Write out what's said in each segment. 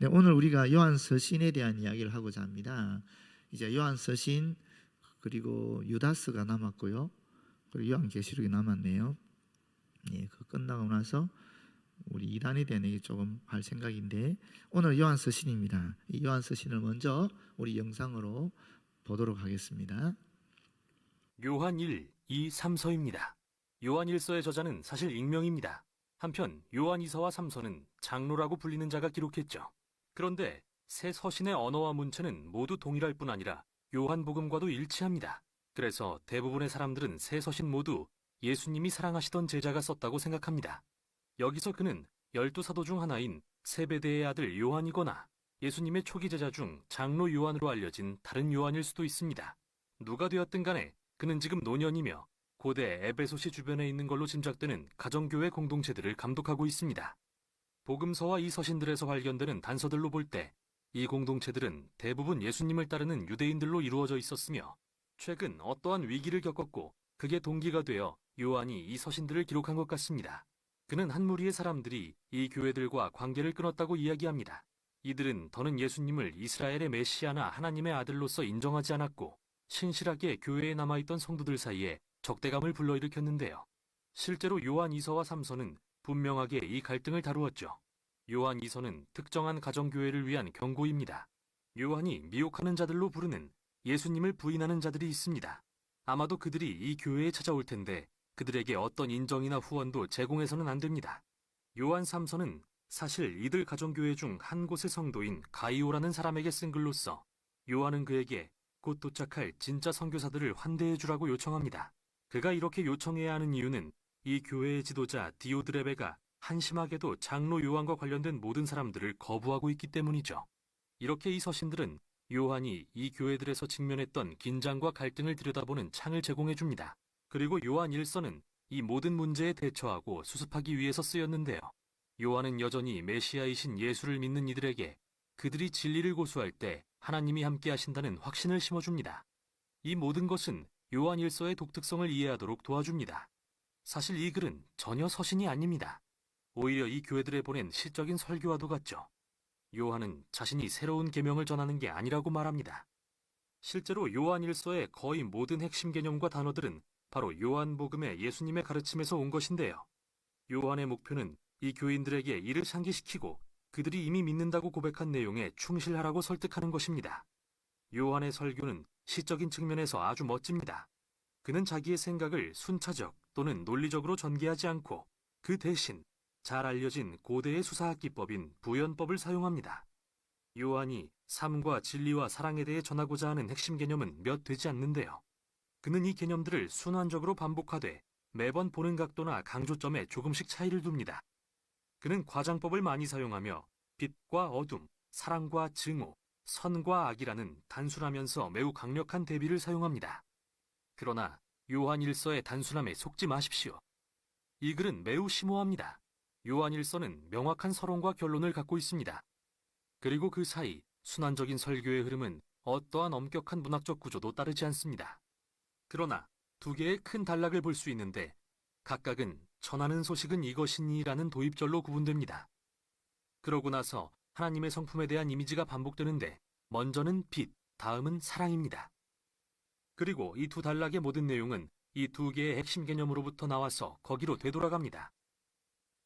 네, 오늘 우리가 요한서신에 대한 이야기를 하고자 합니다. 이제 요한서신 그리고 유다서가 남았고요. 그리고 요한계시록이 남았네요. 예, 그 끝나고 나서 우리 이단에 대한 얘기 조금 할 생각인데 오늘 요한서신입니다. 이 요한서신을 먼저 우리 영상으로 보도록 하겠습니다. 요한 1, 2, 3서입니다. 요한 1서의 저자는 사실 익명입니다. 한편 요한 2서와 3서는 장로라고 불리는 자가 기록했죠. 그런데 새 서신의 언어와 문체는 모두 동일할 뿐 아니라 요한복음과도 일치합니다. 그래서 대부분의 사람들은 새 서신 모두 예수님이 사랑하시던 제자가 썼다고 생각합니다. 여기서 그는 12사도 중 하나인 세베대의 아들 요한이거나 예수님의 초기 제자 중 장로 요한으로 알려진 다른 요한일 수도 있습니다. 누가 되었든 간에 그는 지금 노년이며 고대 에베소시 주변에 있는 걸로 짐작되는 가정교회 공동체들을 감독하고 있습니다. 복음서와 이 서신들에서 발견되는 단서들로 볼 때 이 공동체들은 대부분 예수님을 따르는 유대인들로 이루어져 있었으며 최근 어떠한 위기를 겪었고 그게 동기가 되어 요한이 이 서신들을 기록한 것 같습니다. 그는 한 무리의 사람들이 이 교회들과 관계를 끊었다고 이야기합니다. 이들은 더는 예수님을 이스라엘의 메시아나 하나님의 아들로서 인정하지 않았고 신실하게 교회에 남아있던 성도들 사이에 적대감을 불러일으켰는데요. 실제로 요한 2서와 3서는 분명하게 이 갈등을 다루었죠. 요한 2서는 특정한 가정교회를 위한 경고입니다. 요한이 미혹하는 자들로 부르는 예수님을 부인하는 자들이 있습니다. 아마도 그들이 이 교회에 찾아올 텐데 그들에게 어떤 인정이나 후원도 제공해서는 안 됩니다. 요한 3서는 사실 이들 가정교회 중 한 곳의 성도인 가이오라는 사람에게 쓴 글로써 요한은 그에게 곧 도착할 진짜 선교사들을 환대해 주라고 요청합니다. 그가 이렇게 요청해야 하는 이유는 이 교회의 지도자 디오드레베가 한심하게도 장로 요한과 관련된 모든 사람들을 거부하고 있기 때문이죠. 이렇게 이 서신들은 요한이 이 교회들에서 직면했던 긴장과 갈등을 들여다보는 창을 제공해 줍니다. 그리고 요한 1서는 이 모든 문제에 대처하고 수습하기 위해서 쓰였는데요. 요한은 여전히 메시아이신 예수를 믿는 이들에게 그들이 진리를 고수할 때 하나님이 함께 하신다는 확신을 심어줍니다. 이 모든 것은 요한 1서의 독특성을 이해하도록 도와줍니다. 사실 이 글은 전혀 서신이 아닙니다. 오히려 이 교회들에 보낸 시적인 설교와도 같죠. 요한은 자신이 새로운 계명을 전하는 게 아니라고 말합니다. 실제로 요한 1서의 거의 모든 핵심 개념과 단어들은 바로 요한복음의 예수님의 가르침에서 온 것인데요. 요한의 목표는 이 교인들에게 이를 상기시키고 그들이 이미 믿는다고 고백한 내용에 충실하라고 설득하는 것입니다. 요한의 설교는 시적인 측면에서 아주 멋집니다. 그는 자기의 생각을 순차적 또는 논리적으로 전개하지 않고 그 대신 잘 알려진 고대의 수사학 기법인 부연법을 사용합니다. 요한이 삶과 진리와 사랑에 대해 전하고자 하는 핵심 개념은 몇 되지 않는데요. 그는 이 개념들을 순환적으로 반복하되 매번 보는 각도나 강조점에 조금씩 차이를 둡니다. 그는 과장법을 많이 사용하며 빛과 어둠, 사랑과 증오, 선과 악이라는 단순하면서 매우 강력한 대비를 사용합니다. 그러나 요한 1서의 단순함에 속지 마십시오. 이 글은 매우 심오합니다. 요한 1서는 명확한 서론과 결론을 갖고 있습니다. 그리고 그 사이 순환적인 설교의 흐름은 어떠한 엄격한 문학적 구조도 따르지 않습니다. 그러나 두 개의 큰 단락을 볼 수 있는데 각각은 전하는 소식은 이것이니라는 도입절로 구분됩니다. 그러고 나서 하나님의 성품에 대한 이미지가 반복되는데 먼저는 빛, 다음은 사랑입니다. 그리고 이 두 단락의 모든 내용은 이 두 개의 핵심 개념으로부터 나와서 거기로 되돌아갑니다.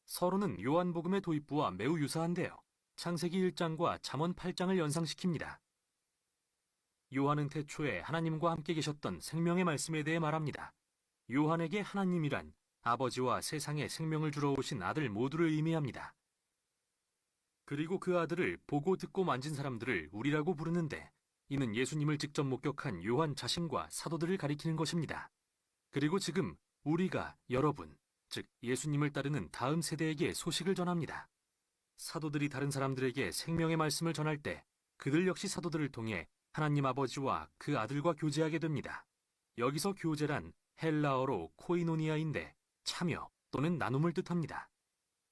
서론은 요한복음의 도입부와 매우 유사한데요. 창세기 1장과 잠언 8장을 연상시킵니다. 요한은 태초에 하나님과 함께 계셨던 생명의 말씀에 대해 말합니다. 요한에게 하나님이란 아버지와 세상에 생명을 주러 오신 아들 모두를 의미합니다. 그리고 그 아들을 보고 듣고 만진 사람들을 우리라고 부르는데 이는 예수님을 직접 목격한 요한 자신과 사도들을 가리키는 것입니다. 그리고 지금 우리가 여러분, 즉 예수님을 따르는 다음 세대에게 소식을 전합니다. 사도들이 다른 사람들에게 생명의 말씀을 전할 때 그들 역시 사도들을 통해 하나님 아버지와 그 아들과 교제하게 됩니다. 여기서 교제란 헬라어로 코이노니아인데 참여 또는 나눔을 뜻합니다.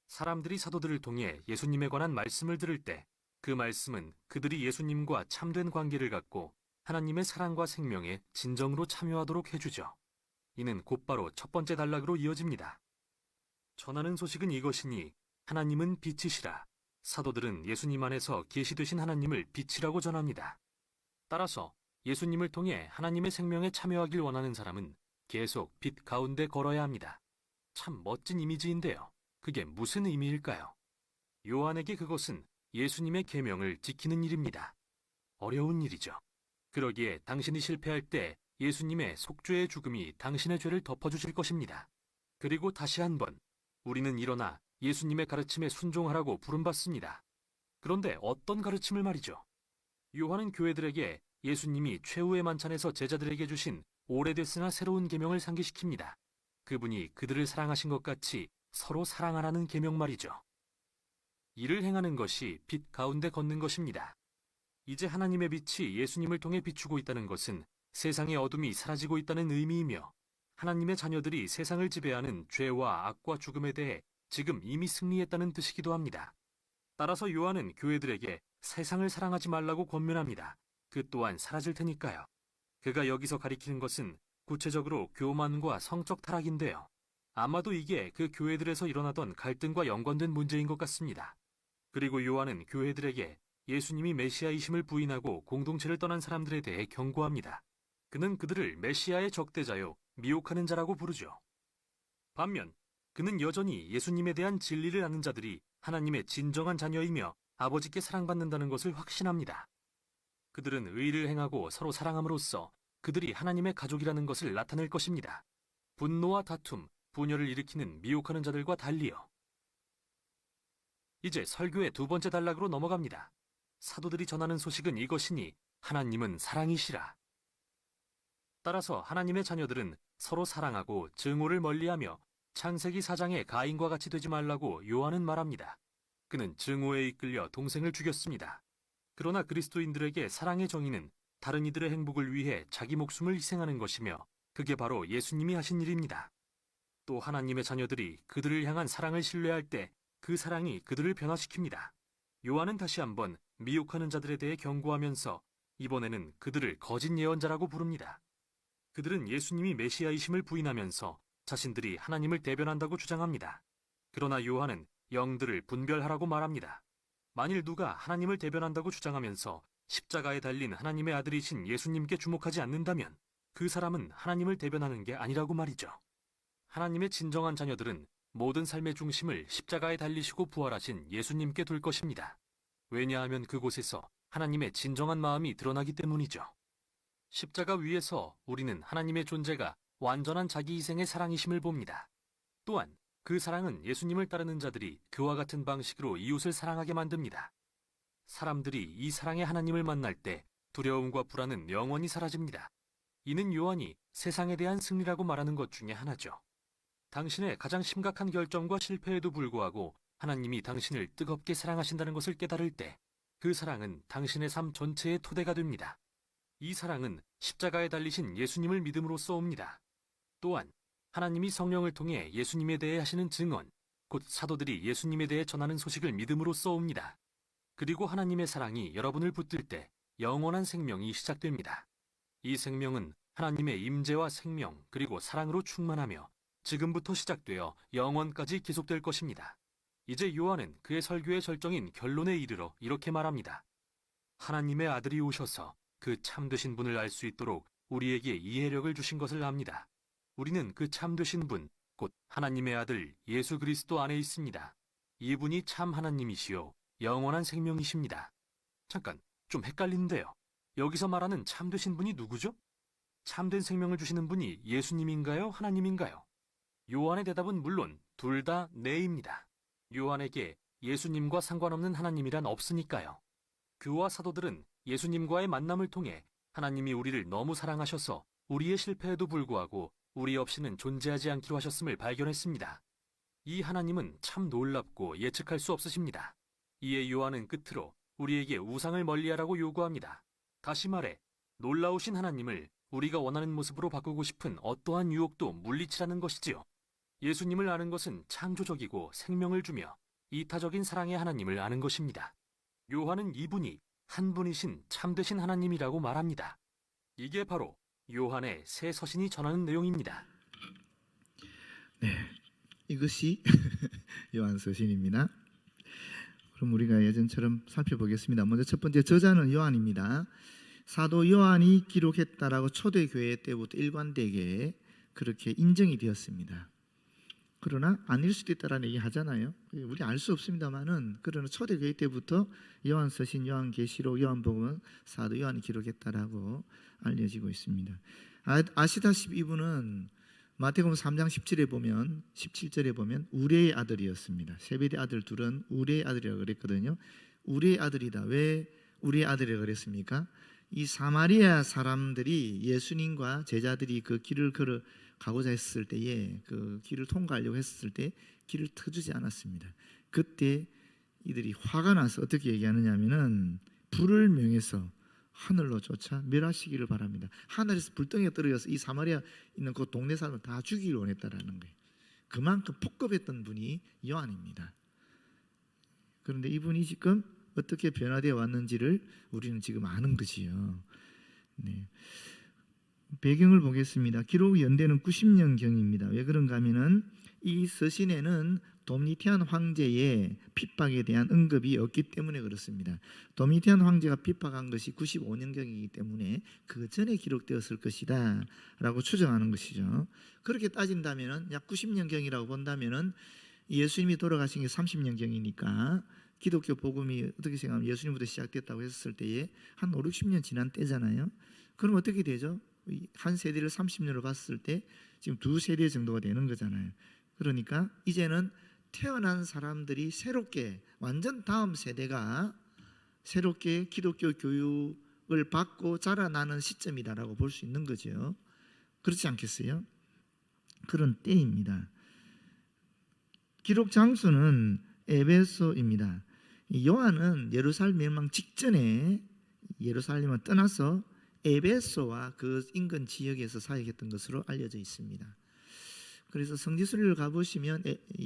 사람들이 사도들을 통해 예수님에 관한 말씀을 들을 때 그 말씀은 그들이 예수님과 참된 관계를 갖고 하나님의 사랑과 생명에 진정으로 참여하도록 해주죠. 이는 곧바로 첫 번째 단락으로 이어집니다. 전하는 소식은 이것이니 하나님은 빛이시라. 사도들은 예수님 안에서 계시되신 하나님을 빛이라고 전합니다. 따라서 예수님을 통해 하나님의 생명에 참여하길 원하는 사람은 계속 빛 가운데 걸어야 합니다. 참 멋진 이미지인데요. 그게 무슨 의미일까요? 요한에게 그것은 예수님의 계명을 지키는 일입니다. 어려운 일이죠. 그러기에 당신이 실패할 때 예수님의 속죄의 죽음이 당신의 죄를 덮어주실 것입니다. 그리고 다시 한번 우리는 일어나 예수님의 가르침에 순종하라고 부름받습니다. 그런데 어떤 가르침을 말이죠? 요한은 교회들에게 예수님이 최후의 만찬에서 제자들에게 주신 오래됐으나 새로운 계명을 상기시킵니다. 그분이 그들을 사랑하신 것 같이 서로 사랑하라는 계명 말이죠. 이를 행하는 것이 빛 가운데 걷는 것입니다. 이제 하나님의 빛이 예수님을 통해 비추고 있다는 것은 세상의 어둠이 사라지고 있다는 의미이며 하나님의 자녀들이 세상을 지배하는 죄와 악과 죽음에 대해 지금 이미 승리했다는 뜻이기도 합니다. 따라서 요한은 교회들에게 세상을 사랑하지 말라고 권면합니다. 그 또한 사라질 테니까요. 그가 여기서 가리키는 것은 구체적으로 교만과 성적 타락인데요. 아마도 이게 그 교회들에서 일어나던 갈등과 연관된 문제인 것 같습니다. 그리고 요한은 교회들에게 예수님이 메시아이심을 부인하고 공동체를 떠난 사람들에 대해 경고합니다. 그는 그들을 메시아의 적대자요, 미혹하는 자라고 부르죠. 반면 그는 여전히 예수님에 대한 진리를 아는 자들이 하나님의 진정한 자녀이며 아버지께 사랑받는다는 것을 확신합니다. 그들은 의를 행하고 서로 사랑함으로써 그들이 하나님의 가족이라는 것을 나타낼 것입니다. 분노와 다툼, 분열을 일으키는 미혹하는 자들과 달리요. 이제 설교의 두 번째 단락으로 넘어갑니다. 사도들이 전하는 소식은 이것이니 하나님은 사랑이시라. 따라서 하나님의 자녀들은 서로 사랑하고 증오를 멀리하며 창세기 4장의 가인과 같이 되지 말라고 요한은 말합니다. 그는 증오에 이끌려 동생을 죽였습니다. 그러나 그리스도인들에게 사랑의 정의는 다른 이들의 행복을 위해 자기 목숨을 희생하는 것이며 그게 바로 예수님이 하신 일입니다. 또 하나님의 자녀들이 그들을 향한 사랑을 신뢰할 때 그 사랑이 그들을 변화시킵니다. 요한은 다시 한번 미혹하는 자들에 대해 경고하면서 이번에는 그들을 거짓 예언자라고 부릅니다. 그들은 예수님이 메시아이심을 부인하면서 자신들이 하나님을 대변한다고 주장합니다. 그러나 요한은 영들을 분별하라고 말합니다. 만일 누가 하나님을 대변한다고 주장하면서 십자가에 달린 하나님의 아들이신 예수님께 주목하지 않는다면 그 사람은 하나님을 대변하는 게 아니라고 말이죠. 하나님의 진정한 자녀들은 모든 삶의 중심을 십자가에 달리시고 부활하신 예수님께 둘 것입니다. 왜냐하면 그곳에서 하나님의 진정한 마음이 드러나기 때문이죠. 십자가 위에서 우리는 하나님의 존재가 완전한 자기 희생의 사랑이심을 봅니다. 또한 그 사랑은 예수님을 따르는 자들이 그와 같은 방식으로 이웃을 사랑하게 만듭니다. 사람들이 이 사랑의 하나님을 만날 때 두려움과 불안은 영원히 사라집니다. 이는 요한이 세상에 대한 승리라고 말하는 것 중에 하나죠. 당신의 가장 심각한 결정과 실패에도 불구하고 하나님이 당신을 뜨겁게 사랑하신다는 것을 깨달을 때 그 사랑은 당신의 삶 전체의 토대가 됩니다. 이 사랑은 십자가에 달리신 예수님을 믿음으로써 옵니다. 또한 하나님이 성령을 통해 예수님에 대해 하시는 증언, 곧 사도들이 예수님에 대해 전하는 소식을 믿음으로써 옵니다. 그리고 하나님의 사랑이 여러분을 붙들 때 영원한 생명이 시작됩니다. 이 생명은 하나님의 임재와 생명 그리고 사랑으로 충만하며 지금부터 시작되어 영원까지 계속될 것입니다. 이제 요한은 그의 설교의 절정인 결론에 이르러 이렇게 말합니다. 하나님의 아들이 오셔서 그 참되신 분을 알 수 있도록 우리에게 이해력을 주신 것을 압니다. 우리는 그 참되신 분, 곧 하나님의 아들 예수 그리스도 안에 있습니다. 이분이 참 하나님이시요 영원한 생명이십니다. 잠깐, 좀 헷갈리는데요. 여기서 말하는 참되신 분이 누구죠? 참된 생명을 주시는 분이 예수님인가요? 하나님인가요? 요한의 대답은 물론 둘 다 네입니다. 요한에게 예수님과 상관없는 하나님이란 없으니까요. 그와 사도들은 예수님과의 만남을 통해 하나님이 우리를 너무 사랑하셔서 우리의 실패에도 불구하고 우리 없이는 존재하지 않기로 하셨음을 발견했습니다. 이 하나님은 참 놀랍고 예측할 수 없으십니다. 이에 요한은 끝으로 우리에게 우상을 멀리하라고 요구합니다. 다시 말해 놀라우신 하나님을 우리가 원하는 모습으로 바꾸고 싶은 어떠한 유혹도 물리치라는 것이지요. 예수님을 아는 것은 창조적이고 생명을 주며 이타적인 사랑의 하나님을 아는 것입니다. 요한은 이분이 한 분이신 참되신 하나님이라고 말합니다. 이게 바로 요한의 새 서신이 전하는 내용입니다. 네, 이것이 요한 서신입니다. 그럼 우리가 예전처럼 살펴보겠습니다. 먼저 첫 번째 저자는 요한입니다. 사도 요한이 기록했다라고 초대교회 때부터 일관되게 그렇게 인정이 되었습니다. 그러나 아닐 수도 있다라는 얘기 하잖아요. 우리 알 수 없습니다만은 그러나 초대교회 때부터 요한서신, 요한계시록, 요한복음은 사도 요한이 기록했다라고 알려지고 있습니다. 아시다시피 이분은 마태복음 3장 17절에 보면 우레의 아들이었습니다. 세베대 아들 둘은 우레의 아들이라고 그랬거든요. 우레의 아들이다. 왜 우레의 아들이라고 그랬습니까? 이 사마리아 사람들이 예수님과 제자들이 그 길을 걸어 가고자 했을 때에 그 길을 통과하려고 했을 때 길을 터주지 않았습니다. 그때 이들이 화가 나서 어떻게 얘기하느냐 하면은 불을 명해서 하늘로 쫓아 멸하시기를 바랍니다. 하늘에서 불덩이가 떨어져서 이 사마리아 있는 그 동네 사람을 다 죽이기를 원했다라는 거예요. 그만큼 폭급했던 분이 요한입니다. 그런데 이분이 지금 어떻게 변화되어 왔는지를 우리는 지금 아는 거지요. 네. 배경을 보겠습니다. 기록 연대는 90년경입니다. 왜 그런가 하면은 이 서신에는 도미티안 황제의 핍박에 대한 언급이 없기 때문에 그렇습니다. 도미티안 황제가 핍박한 것이 95년경이기 때문에 그 전에 기록되었을 것이다 라고 추정하는 것이죠. 그렇게 따진다면 약 90년경이라고 본다면 예수님이 돌아가신 게 30년경이니까 기독교 복음이 어떻게 생각하면 예수님부터 시작됐다고 했을 때에 한 5, 60년 지난 때잖아요. 그럼 어떻게 되죠? 한 세대를 30년으로 봤을 때 지금 두 세대 정도가 되는 거잖아요. 그러니까 이제는 태어난 사람들이 새롭게 완전 다음 세대가 새롭게 기독교 교육을 받고 자라나는 시점이다라고 볼 수 있는 거죠. 그렇지 않겠어요? 그런 때입니다. 기록 장소는 에베소입니다. 요한은 예루살렘 멸망 직전에 예루살렘을 떠나서 에베소와 그 인근 지역에서 사역했던 것으로 알려져 있습니다. 그래서 성지순례를 가보시면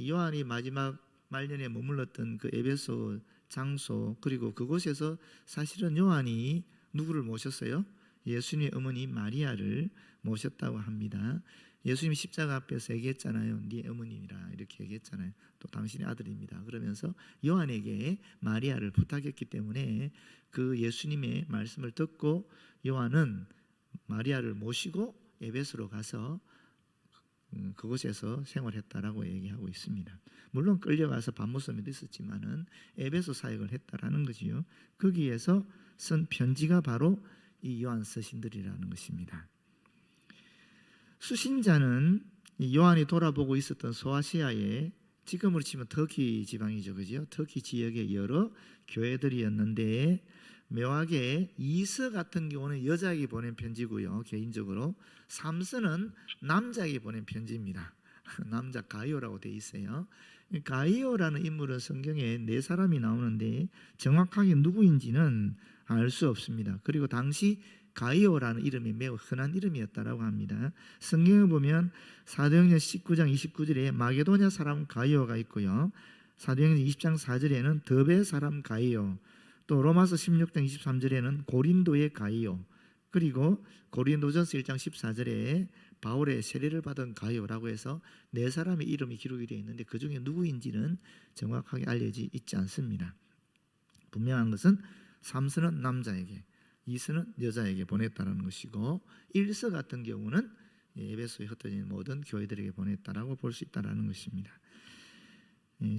요한이 마지막 말년에 머물렀던 그 에베소 장소, 그리고 그곳에서 사실은 요한이 누구를 모셨어요? 예수님의 어머니 마리아를 모셨다고 합니다. 예수님이 십자가 앞에서 얘기했잖아요. 네 어머니라 이렇게 얘기했잖아요. 또 당신의 아들입니다. 그러면서 요한에게 마리아를 부탁했기 때문에 그 예수님의 말씀을 듣고 요한은 마리아를 모시고 에베소로 가서 그곳에서 생활했다라고 얘기하고 있습니다. 물론 끌려가서 반모섬에도 있었지만은 에베소 사역을 했다라는 거지요. 거기에서 쓴 편지가 바로 이 요한 서신들이라는 것입니다. 수신자는 요한이 돌아보고 있었던 소아시아의 지금으로 치면 터키 지방이죠, 그죠? 터키 지역의 여러 교회들이었는데 묘하게 이서 같은 경우는 여자에게 보낸 편지고요. 개인적으로 삼서는 남자에게 보낸 편지입니다. 남자 가이오라고 되어 있어요. 가이오라는 인물은 성경에 4사람이 나오는데 정확하게 누구인지는 알 수 없습니다. 그리고 당시 가이오라는 이름이 매우 흔한 이름이었다라고 합니다. 성경에 보면 사도행전 19장 29절에 마게도냐 사람 가이오가 있고요. 사도행전 20장 4절에는 더베 사람 가이오, 또 로마서 16장 23절에는 고린도의 가이오, 그리고 고린도전서 1장 14절에 바울의 세례를 받은 가이오라고 해서 4사람의 이름이 기록이 되어 있는데 그 중에 누구인지는 정확하게 알려져 있지 않습니다. 분명한 것은 3서는 남자에게, 2서는 여자에게 보냈다는 것이고 1서 같은 경우는 에베소에 흩어진 모든 교회들에게 보냈다라고 볼 수 있다는 것입니다.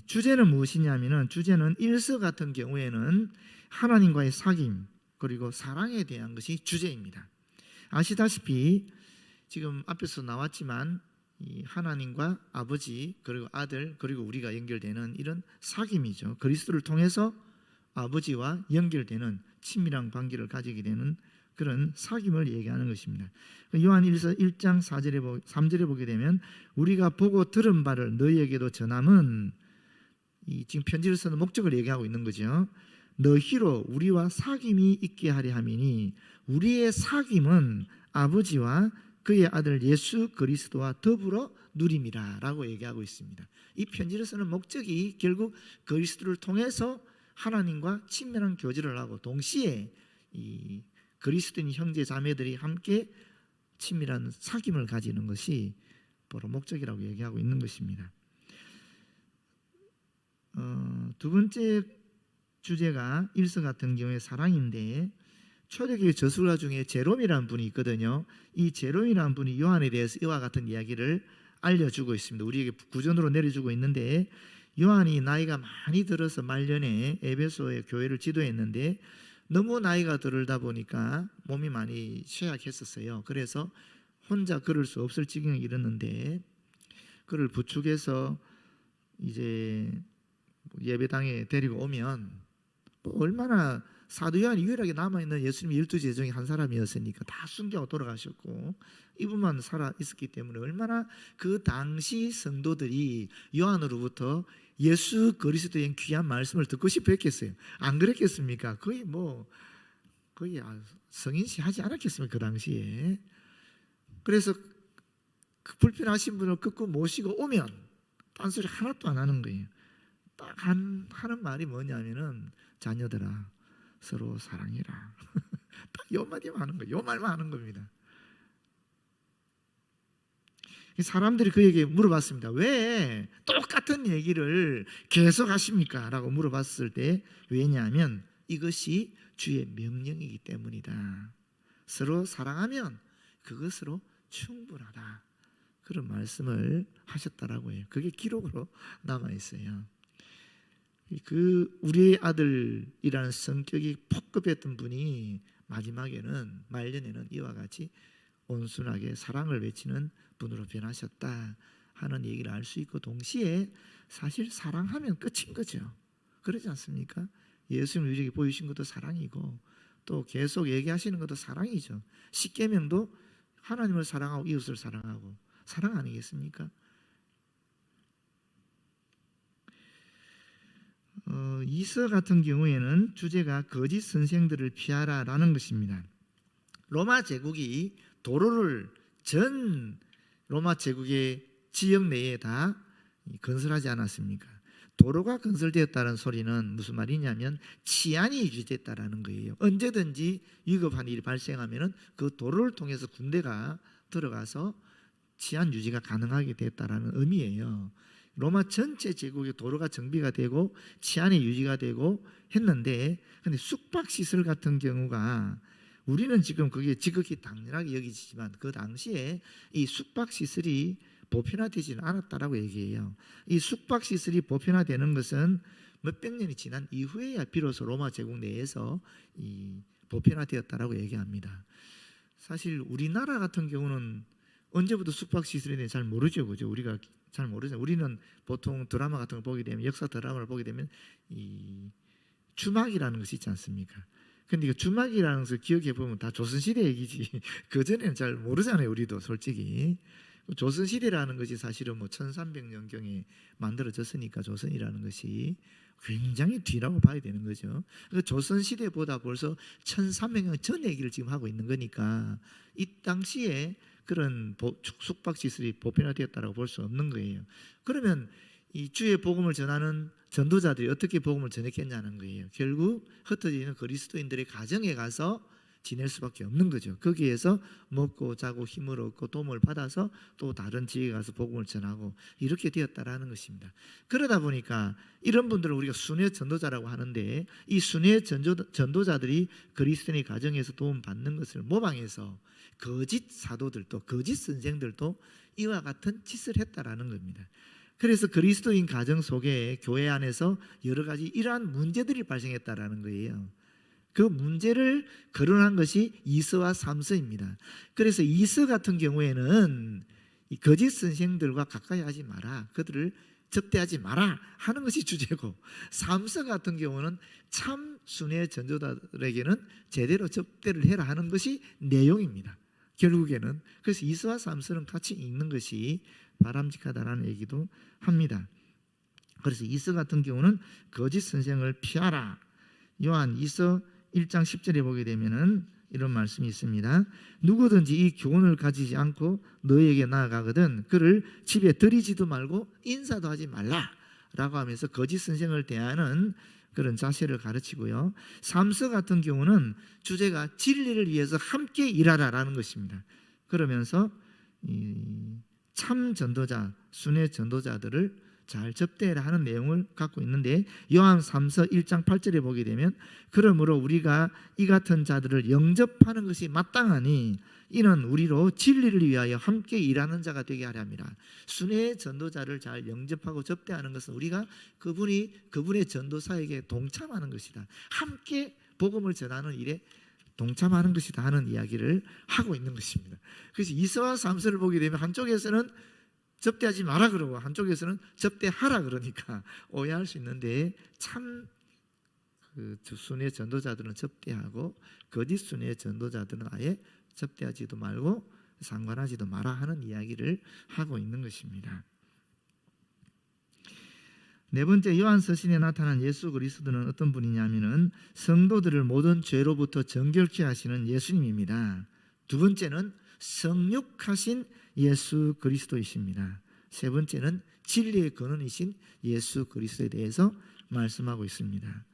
주제는 무엇이냐면은 주제는 1서 같은 경우에는 하나님과의 사귐 그리고 사랑에 대한 것이 주제입니다. 아시다시피 지금 앞에서 나왔지만 이 하나님과 아버지 그리고 아들 그리고 우리가 연결되는 이런 사귐이죠. 그리스도를 통해서 아버지와 연결되는 친밀한 관계를 가지게 되는 그런 사귐을 얘기하는 것입니다. 요한일서 1장 3절에 보게 되면 우리가 보고 들은 바를 너희에게도 전함은, 이 지금 편지를 쓰는 목적을 얘기하고 있는 거죠. 너희로 우리와 사귐이 있게 하려 함이니 우리의 사귐은 아버지와 그의 아들 예수 그리스도와 더불어 누림이라 라고 얘기하고 있습니다. 이 편지를 쓰는 목적이 결국 그리스도를 통해서 하나님과 친밀한 교제를 하고 동시에 이 그리스도인 형제 자매들이 함께 친밀한 사귐을 가지는 것이 바로 목적이라고 얘기하고 있는 것입니다. 두 번째 주제가 1서 같은 경우에 사랑인데 초대교회 저술가 중에 제롬이라는 분이 있거든요. 이 제롬이라는 분이 요한에 대해서 이와 같은 이야기를 알려주고 있습니다. 우리에게 구전으로 내려주고 있는데, 요한이 나이가 많이 들어서 말년에 에베소의 교회를 지도했는데 너무 나이가 들다 보니까 몸이 많이 쇠약했었어요. 그래서 혼자 걸을 수 없을 지경에 이르는데 그를 부축해서 이제 예배당에 데리고 오면 얼마나 사도 요한이 유일하게 남아있는 예수님의 12제자 중에 한 사람이었으니까 다 순교하고 돌아가셨고 이분만 살아있었기 때문에 얼마나 그 당시 성도들이 요한으로부터 예수 그리스도의 귀한 말씀을 듣고 싶어 했겠어요. 안 그랬겠습니까? 거의 성인시 하지 않았겠습니까? 그 당시에. 그래서 그 불편하신 분을 끝끝 모시고 오면 딴소리 하나도 안 하는 거예요. 딱 하는 말이 뭐냐면은 자녀들아 서로 사랑해라. 딱 요 마디만 하는 거예요. 요 말만 하는 겁니다. 사람들이 그에게 물어봤습니다. 왜 똑같은 얘기를 계속 하십니까? 라고 물어봤을 때 왜냐하면 이것이 주의 명령이기 때문이다. 서로 사랑하면 그것으로 충분하다. 그런 말씀을 하셨다라고 해요. 그게 기록으로 남아 있어요. 그 우리의 아들이라는 성격이 폭급했던 분이 마지막에는 말년에는 이와 같이 온순하게 사랑을 외치는 분으로 변하셨다 하는 얘기를 알 수 있고, 동시에 사실 사랑하면 끝인 거죠. 그러지 않습니까? 예수님 우리에게 보이신 것도 사랑이고 또 계속 얘기하시는 것도 사랑이죠. 십계명도 하나님을 사랑하고 이웃을 사랑하고 사랑 아니겠습니까? 이서 같은 경우에는 주제가 거짓 선생들을 피하라라는 것입니다. 로마 제국이 도로를 전 로마 제국의 지역 내에 다 건설하지 않았습니까? 도로가 건설되었다는 소리는 무슨 말이냐면 치안이 유지됐다라는 거예요. 언제든지 위급한 일이 발생하면 그 도로를 통해서 군대가 들어가서 치안 유지가 가능하게 됐다라는 의미예요. 로마 전체 제국의 도로가 정비가 되고 치안이 유지가 되고 했는데, 근데 숙박시설 같은 경우가 우리는 지금 그게 지극히 당연하게 여기지만 그 당시에 이 숙박시설이 보편화되지는 않았다라고 얘기해요. 이 숙박시설이 보편화되는 것은 몇백 년이 지난 이후에야 비로소 로마 제국 내에서 이 보편화되었다라고 얘기합니다. 사실 우리나라 같은 경우는 언제부터 숙박시설에 대해 잘 모르죠, 그죠? 우리가 잘 모르죠. 우리는 보통 드라마 같은 걸 보게 되면, 역사 드라마를 보게 되면 이 주막이라는 것이 있지 않습니까? 근데 그 주막이라는 것을 기억해 보면 다 조선시대 얘기지. 그 전에는 잘 모르잖아요, 우리도 솔직히. 조선시대라는 것이 사실은 1300년경에 만들어졌으니까 조선이라는 것이 굉장히 뒤라고 봐야 되는 거죠. 조선시대보다 벌써 1300년 전 얘기를 지금 하고 있는 거니까 이 당시에 그런 숙박시설이 보편화되었다고 볼 수 없는 거예요. 그러면 이 주의 복음을 전하는 전도자들이 어떻게 복음을 전했겠냐는 거예요. 결국 흩어지는 그리스도인들의 가정에 가서 지낼 수밖에 없는 거죠. 거기에서 먹고 자고 힘을 얻고 도움을 받아서 또 다른 지역에 가서 복음을 전하고 이렇게 되었다라는 것입니다. 그러다 보니까 이런 분들을 우리가 순회 전도자라고 하는데, 이 순회 전도자들이 그리스도인의 가정에서 도움 받는 것을 모방해서 거짓 사도들도 거짓 선생들도 이와 같은 짓을 했다라는 겁니다. 그래서 그리스도인 가정 속에 교회 안에서 여러 가지 이러한 문제들이 발생했다라는 거예요. 그 문제를 거론한 것이 이서와 삼서입니다. 그래서 이서 같은 경우에는 이 거짓 선생들과 가까이 하지 마라, 그들을 접대하지 마라 하는 것이 주제고, 삼서 같은 경우는 참 순회 전도자들에게는 제대로 접대를 해라 하는 것이 내용입니다. 결국에는. 그래서 이서와 삼서는 같이 읽는 것이 바람직하다라는 얘기도 합니다. 그래서 이서 같은 경우는 거짓 선생을 피하라. 요한 이서 1장 10절에 보게 되면은 이런 말씀이 있습니다. 누구든지 이 교훈을 가지지 않고 너에게 나아가거든 그를 집에 들이지도 말고 인사도 하지 말라 라고 하면서 거짓 선생을 대하는 그런 자세를 가르치고요. 삼서 같은 경우는 주제가 진리를 위해서 함께 일하라라는 것입니다. 그러면서 참 전도자, 순회 전도자들을 잘 접대해라 하는 내용을 갖고 있는데, 요한 3서 1장 8절에 보게 되면 그러므로 우리가 이 같은 자들을 영접하는 것이 마땅하니 이는 우리로 진리를 위하여 함께 일하는 자가 되게 하려 함이라. 순회의 전도자를 잘 영접하고 접대하는 것은 우리가 그분의 전도사에게 동참하는 것이다, 함께 복음을 전하는 일에 동참하는 것이다 하는 이야기를 하고 있는 것입니다. 그래서 2서와 3서를 보게 되면 한쪽에서는 접대하지 마라 그러고 한쪽에서는 접대하라 그러니까 오해할 수 있는데, 참 그 순회 전도자들은 접대하고 거짓 순회 전도자들은 아예 접대하지도 말고 상관하지도 마라 하는 이야기를 하고 있는 것입니다. 네 번째, 요한서신에 나타난 예수 그리스도는 어떤 분이냐면은 성도들을 모든 죄로부터 정결케 하시는 예수님입니다. 두 번째는 성육하신 예수 그리스도이십니다. 세 번째는 진리의 근원이신 예수 그리스도에 대해서 말씀하고 있습니다.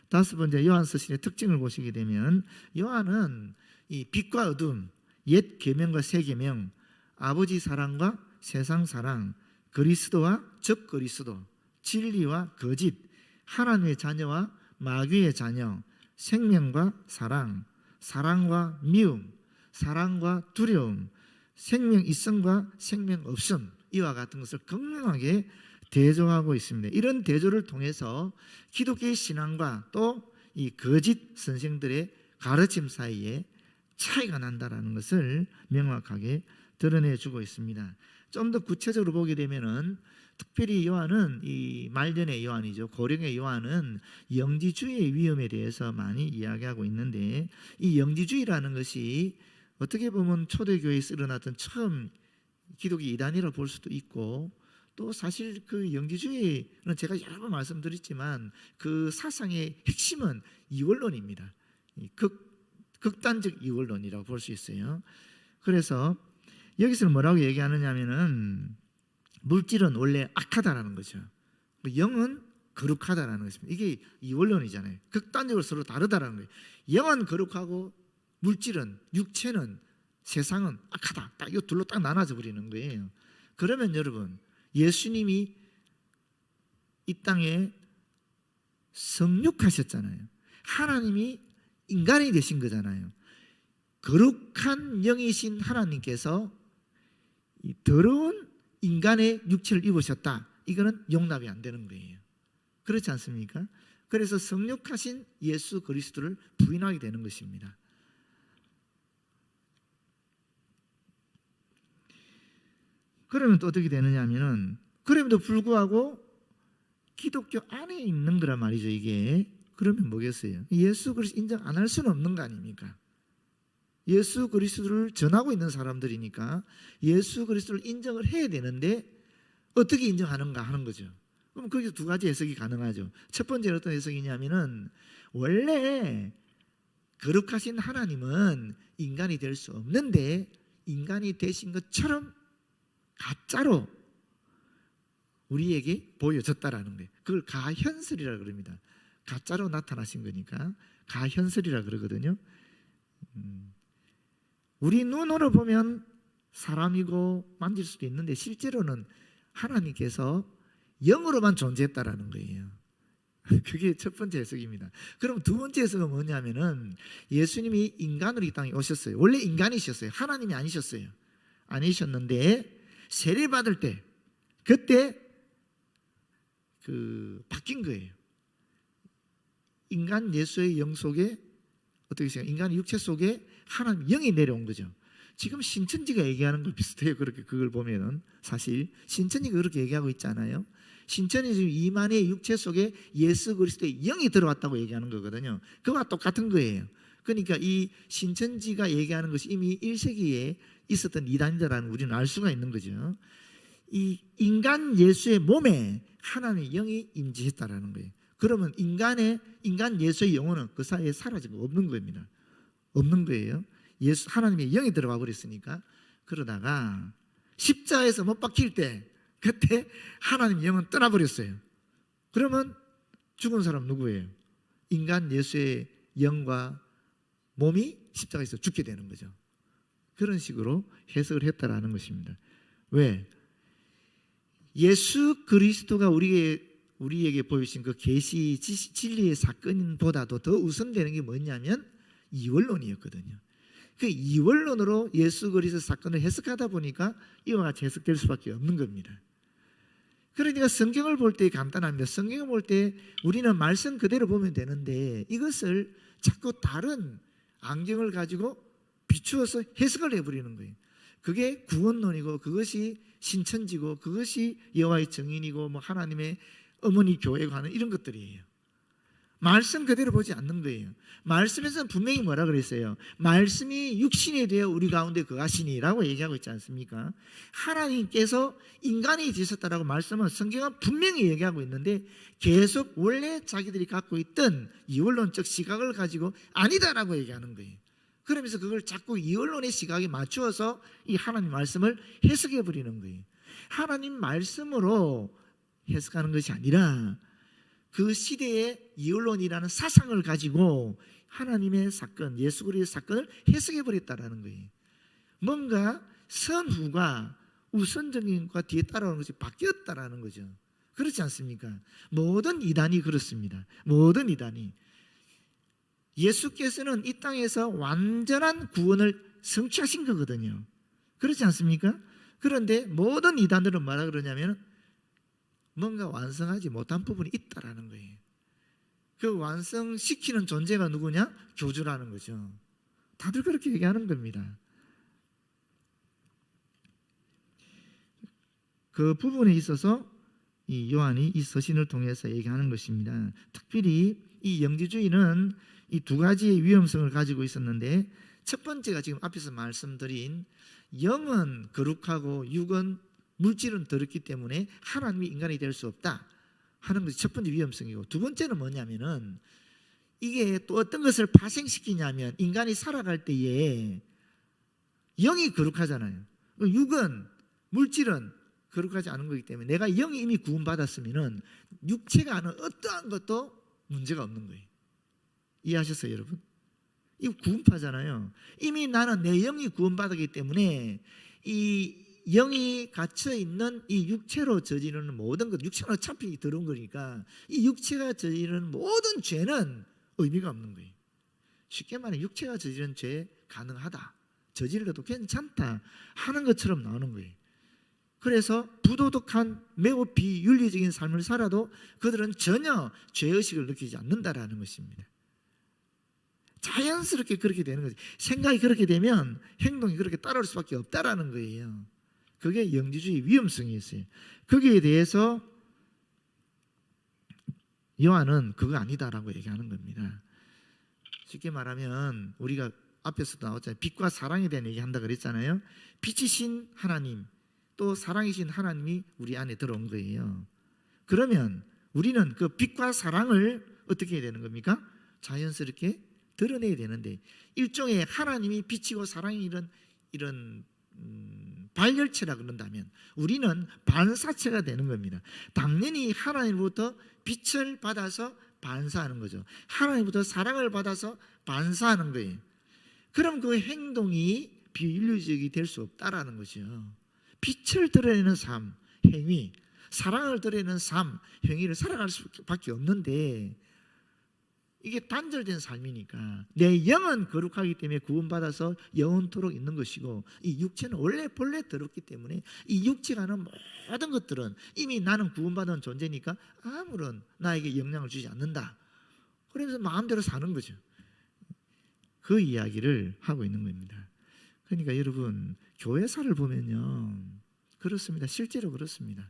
다섯 번째, 요한서신의 특징을 보시게 되면 요한은 이 빛과 어둠, 옛 계명과 새 계명, 아버지 사랑과 세상 사랑, 그리스도와 적 그리스도, 진리와 거짓, 하나님의 자녀와 마귀의 자녀, 생명과 사랑, 사랑과 미움, 사랑과 두려움, 생명 있음과 생명 없음, 이와 같은 것을 극명하게 대조하고 있습니다. 이런 대조를 통해서 기독교의 신앙과 또 이 거짓 선생들의 가르침 사이에 차이가 난다라는 것을 명확하게 드러내주고 있습니다. 좀 더 구체적으로 보게 되면은, 특별히 요한은 이 말년의 요한이죠. 고령의 요한은 영지주의의 위험에 대해서 많이 이야기하고 있는데, 이 영지주의라는 것이 어떻게 보면 초대교회에서 일어났던 처음 기독교 이단이라고 볼 수도 있고, 또 사실 그 영지주의는 제가 여러 번 말씀드렸지만 그 사상의 핵심은 이원론입니다. 극단적 이원론이라고 볼 수 있어요. 그래서 여기서는 뭐라고 얘기하느냐면은, 물질은 원래 악하다라는 거죠. 영은 거룩하다라는 것입니다. 이게 이원론이잖아요. 극단적으로 서로 다르다라는 거예요. 영은 거룩하고 물질은, 육체는, 세상은 악하다. 딱 이 둘로 딱 나눠져 버리는 거예요. 그러면 여러분, 예수님이 이 땅에 성육하셨잖아요. 하나님이 인간이 되신 거잖아요. 거룩한 영이신 하나님께서 이 더러운 인간의 육체를 입으셨다. 이거는 용납이 안 되는 거예요. 그렇지 않습니까? 그래서 성육하신 예수 그리스도를 부인하게 되는 것입니다. 그러면 또 어떻게 되느냐 하면은, 그럼에도 불구하고 기독교 안에 있는 거란 말이죠, 이게. 그러면 뭐겠어요? 예수 그리스도 인정 안 할 수는 없는 거 아닙니까? 예수 그리스도를 전하고 있는 사람들이니까 예수 그리스도를 인정을 해야 되는데, 어떻게 인정하는가 하는 거죠. 그럼 거기서 두 가지 해석이 가능하죠. 첫 번째는 어떤 해석이냐면은, 원래 거룩하신 하나님은 인간이 될 수 없는데 인간이 되신 것처럼 가짜로 우리에게 보여졌다라는 거예요. 그걸 가현설이라고 그럽니다. 가짜로 나타나신 거니까 가현설이라고 그러거든요. 우리 눈으로 보면 사람이고 만질 수도 있는데 실제로는 하나님께서 영으로만 존재했다라는 거예요. 그게 첫 번째 해석입니다. 그럼 두 번째 해석은 뭐냐면은, 예수님이 인간으로 이 땅에 오셨어요. 원래 인간이셨어요. 하나님이 아니셨어요. 아니셨는데 세례 받을 때 그때 바뀐 거예요. 인간 예수의 영 속에, 어떻게 생각해요? 인간의 육체 속에 하나님 영이 내려온 거죠. 지금 신천지가 얘기하는 거 비슷해요. 그렇게 그걸 보면은 사실 신천지가 그렇게 얘기하고 있잖아요. 신천지 지금 이만의 육체 속에 예수 그리스도의 영이 들어왔다고 얘기하는 거거든요. 그거와 똑같은 거예요. 그러니까 이 신천지가 얘기하는 것이 이미 1세기에 있었던 이단이다라는 우리는 알 수가 있는 거죠. 이 인간 예수의 몸에 하나님의 영이 임재했다라는 거예요. 그러면 인간 예수의 영혼은 그 사이에 사라진 거 없는 겁니다. 없는 거예요. 하나님의 영이 들어가 버렸으니까. 그러다가 십자가에서 못 박힐 때 그때 하나님의 영은 떠나버렸어요. 그러면 죽은 사람 누구예요? 인간 예수의 영과 몸이 십자가에서 죽게 되는 거죠. 그런 식으로 해석을 했다라는 것입니다. 왜? 예수 그리스도가 우리에게 보여주신 그 계시 진리의 사건보다도 더 우선되는 게 뭐냐면 이원론이었거든요. 그 이원론으로 예수 그리스도 사건을 해석하다 보니까 이와 같이 해석될 수밖에 없는 겁니다. 그러니까 성경을 볼 때 간단합니다. 성경을 볼 때 우리는 말씀 그대로 보면 되는데 이것을 자꾸 다른 안경을 가지고 비추어서 해석을 해버리는 거예요. 그게 구원론이고 그것이 신천지고 그것이 여호와의 증인이고 뭐 하나님의 어머니 교회가 하는 이런 것들이에요. 말씀 그대로 보지 않는 거예요. 말씀에서는 분명히 뭐라 그랬어요? 말씀이 육신이 되어 우리 가운데 거하시니라고 얘기하고 있지 않습니까? 하나님께서 인간이 되셨다라고 말씀은 성경은 분명히 얘기하고 있는데 계속 원래 자기들이 갖고 있던 이원론적 시각을 가지고 아니다라고 얘기하는 거예요. 그러면서 그걸 자꾸 이원론의 시각에 맞추어서 이 하나님 말씀을 해석해 버리는 거예요. 하나님 말씀으로 해석하는 것이 아니라 그 시대의 이원론이라는 사상을 가지고 하나님의 사건, 예수 그리스도의 사건을 해석해 버렸다라는 거예요. 뭔가 선후가 우선적인 것과 뒤에 따라오는 것이 바뀌었다라는 거죠. 그렇지 않습니까? 모든 이단이 그렇습니다. 모든 이단이. 예수께서는 이 땅에서 완전한 구원을 성취하신 거거든요. 그렇지 않습니까? 그런데 모든 이단들은 뭐라 그러냐면 뭔가 완성하지 못한 부분이 있다라는 거예요. 그 완성시키는 존재가 누구냐? 교주라는 거죠. 다들 그렇게 얘기하는 겁니다. 그 부분에 있어서 이 요한이 이 서신을 통해서 얘기하는 것입니다. 특별히 이 영지주의는 이 두 가지의 위험성을 가지고 있었는데 첫 번째가 지금 앞에서 말씀드린 영은 거룩하고 육은 물질은 더럽기 때문에 하나님이 인간이 될 수 없다 하는 것이 첫 번째 위험성이고, 두 번째는 뭐냐면은 이게 또 어떤 것을 파생시키냐면 인간이 살아갈 때에 영이 거룩하잖아요. 육은 물질은 거룩하지 않은 거기 때문에 내가 영이 이미 구원받았으면은 육체가 하는 어떠한 것도 문제가 없는 거예요. 이해하셨어요, 여러분? 이거 구원파잖아요. 이미 나는 내 영이 구원받았기 때문에 이 영이 갇혀있는 이 육체로 저지르는 모든 것, 육체는 어차피 더러운 거니까 이 육체가 저지르는 모든 죄는 의미가 없는 거예요. 쉽게 말해 육체가 저지르는 죄 가능하다, 저질러도 괜찮다 하는 것처럼 나오는 거예요. 그래서 부도덕한 매우 비윤리적인 삶을 살아도 그들은 전혀 죄의식을 느끼지 않는다라는 것입니다. 자연스럽게 그렇게 되는 거죠. 생각이 그렇게 되면 행동이 그렇게 따라올 수밖에 없다라는 거예요. 그게 영지주의 위험성이 있어요. 거기에 대해서 요한은 그거 아니다라고 얘기하는 겁니다. 쉽게 말하면 우리가 앞에서도 나왔잖아요. 빛과 사랑에 대한 얘기 한다 그랬잖아요. 빛이신 하나님 또 사랑이신 하나님이 우리 안에 들어온 거예요. 그러면 우리는 그 빛과 사랑을 어떻게 해야 되는 겁니까? 자연스럽게 드러내야 되는데, 일종의 하나님이 빛이고 사랑이 이런 발열체라 그런다면 우리는 반사체가 되는 겁니다. 당연히 하나님으로부터 빛을 받아서 반사하는 거죠. 하나님부터 사랑을 받아서 반사하는 거예요. 그럼 그 행동이 비윤리적이 될 수 없다라는 거죠. 빛을 드러내는 삶, 행위, 사랑을 드러내는 삶, 행위를 살아갈 수밖에 없는데 이게 단절된 삶이니까 내 영은 거룩하기 때문에 구원받아서 영원토록 있는 것이고 이 육체는 원래 본래 더럽기 때문에 이 육체가 하는 모든 것들은 이미 나는 구원받은 존재니까 아무런 나에게 영향을 주지 않는다. 그래서 마음대로 사는 거죠. 그 이야기를 하고 있는 겁니다. 그러니까 여러분, 교회사를 보면요 그렇습니다. 실제로 그렇습니다.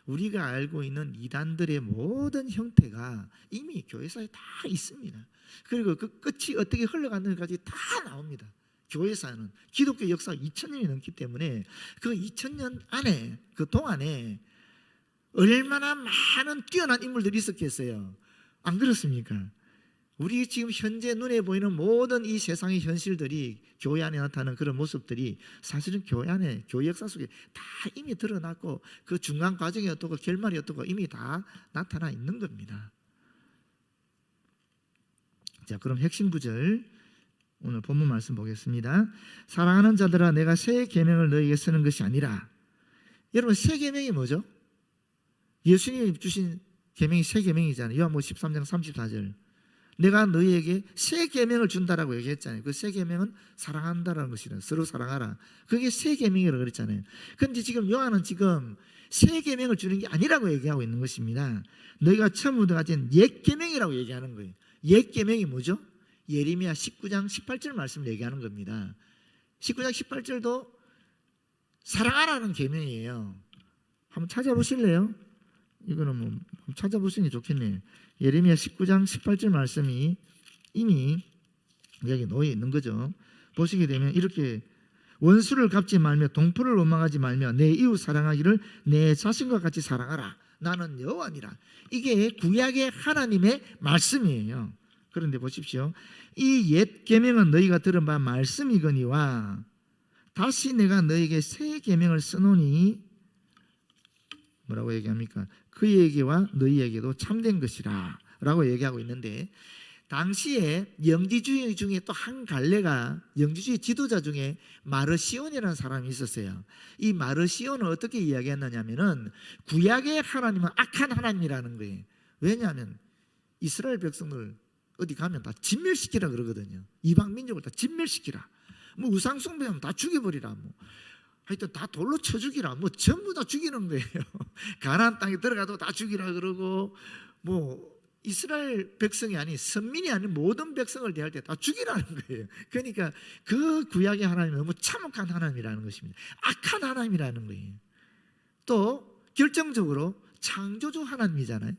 우리가 알고 있는 이단들의 모든 형태가 이미 교회사에 다 있습니다. 그리고 그 끝이 어떻게 흘러가는지까지 다 나옵니다. 교회사는 기독교 역사가 2000년이 넘기 때문에 그 2000년 안에, 그 동안에 얼마나 많은 뛰어난 인물들이 있었겠어요. 안 그렇습니까? 우리 지금 현재 눈에 보이는 모든 이 세상의 현실들이 교회 안에 나타나는 그런 모습들이 사실은 교회 안에, 교회 역사 속에 다 이미 드러났고 그 중간 과정이 어떻고 결말이 어떻고 이미 다 나타나 있는 겁니다. 자, 그럼 핵심 구절 오늘 본문 말씀 보겠습니다. 사랑하는 자들아, 내가 새 계명을 너희에게 쓰는 것이 아니라. 여러분, 새 계명이 뭐죠? 예수님이 주신 계명이 새 계명이잖아요. 요한복음 13장 34절. 내가 너희에게 새 계명을 준다라고 얘기했잖아요. 그 새 계명은 사랑한다라는 것이라. 서로 사랑하라. 그게 새 계명이라고 그랬잖아요. 그런데 지금 요한은 지금 새 계명을 주는 게 아니라고 얘기하고 있는 것입니다. 너희가 처음부터 가진 옛 계명이라고 얘기하는 거예요. 옛 계명이 뭐죠? 예레미야 19장 18절 말씀을 얘기하는 겁니다. 19장 18절도 사랑하라는 계명이에요. 한번 찾아보실래요? 이거는 뭐 찾아보시는 게 좋겠네요. 예레미야 19장 18절 말씀이 이미 여기 놓여 있는 거죠. 보시게 되면 이렇게 원수를 갚지 말며 동포를 원망하지 말며 내 이웃 사랑하기를 내 자신과 같이 사랑하라. 나는 여호와니라. 이게 구약의 하나님의 말씀이에요. 그런데 보십시오. 이 옛 계명은 너희가 들은 바 말씀이거니와 다시 내가 너에게 새 계명을 쓰노니 뭐라고 얘기합니까? 그에게와 너희에게도 참된 것이라 라고 얘기하고 있는데, 당시에 영지주의 중에 또 한 갈래가, 영지주의 지도자 중에 마르시온이라는 사람이 있었어요. 이 마르시온은 어떻게 이야기했느냐면은 구약의 하나님은 악한 하나님이라는 거예요. 왜냐하면 이스라엘 백성들 어디 가면 다 진멸시키라 그러거든요. 이방 민족을 다 진멸시키라. 뭐 우상 숭배하면 다 죽여버리라. 뭐 하여튼 다 돌로 쳐 죽이라. 뭐 전부 다 죽이는 거예요. 가나안 땅에 들어가도 다 죽이라 그러고, 뭐 이스라엘 백성이 아닌 선민이 아닌 모든 백성을 대할 때 다 죽이라는 거예요. 그러니까 그 구약의 하나님은 너무 참혹한 하나님이라는 것입니다. 악한 하나님이라는 거예요. 또 결정적으로 창조주 하나님이잖아요.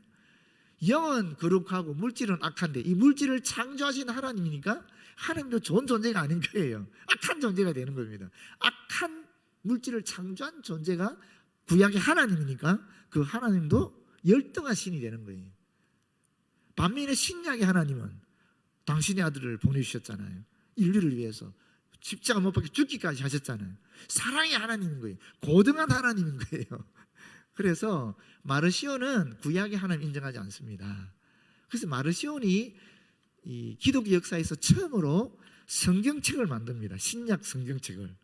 영은 거룩하고 물질은 악한데 이 물질을 창조하신 하나님이니까 하나님도 좋은 존재가 아닌 거예요. 악한 존재가 되는 겁니다. 악한 물질을 창조한 존재가 구약의 하나님이니까 그 하나님도 열등한 신이 되는 거예요. 반면에 신약의 하나님은 당신의 아들을 보내주셨잖아요. 인류를 위해서 십자가 못 박혀 죽기까지 하셨잖아요. 사랑의 하나님인 거예요. 고등한 하나님인 거예요. 그래서 마르시온은 구약의 하나님 인정하지 않습니다. 그래서 마르시온이 이 기독교 역사에서 처음으로 성경책을 만듭니다. 신약 성경책을.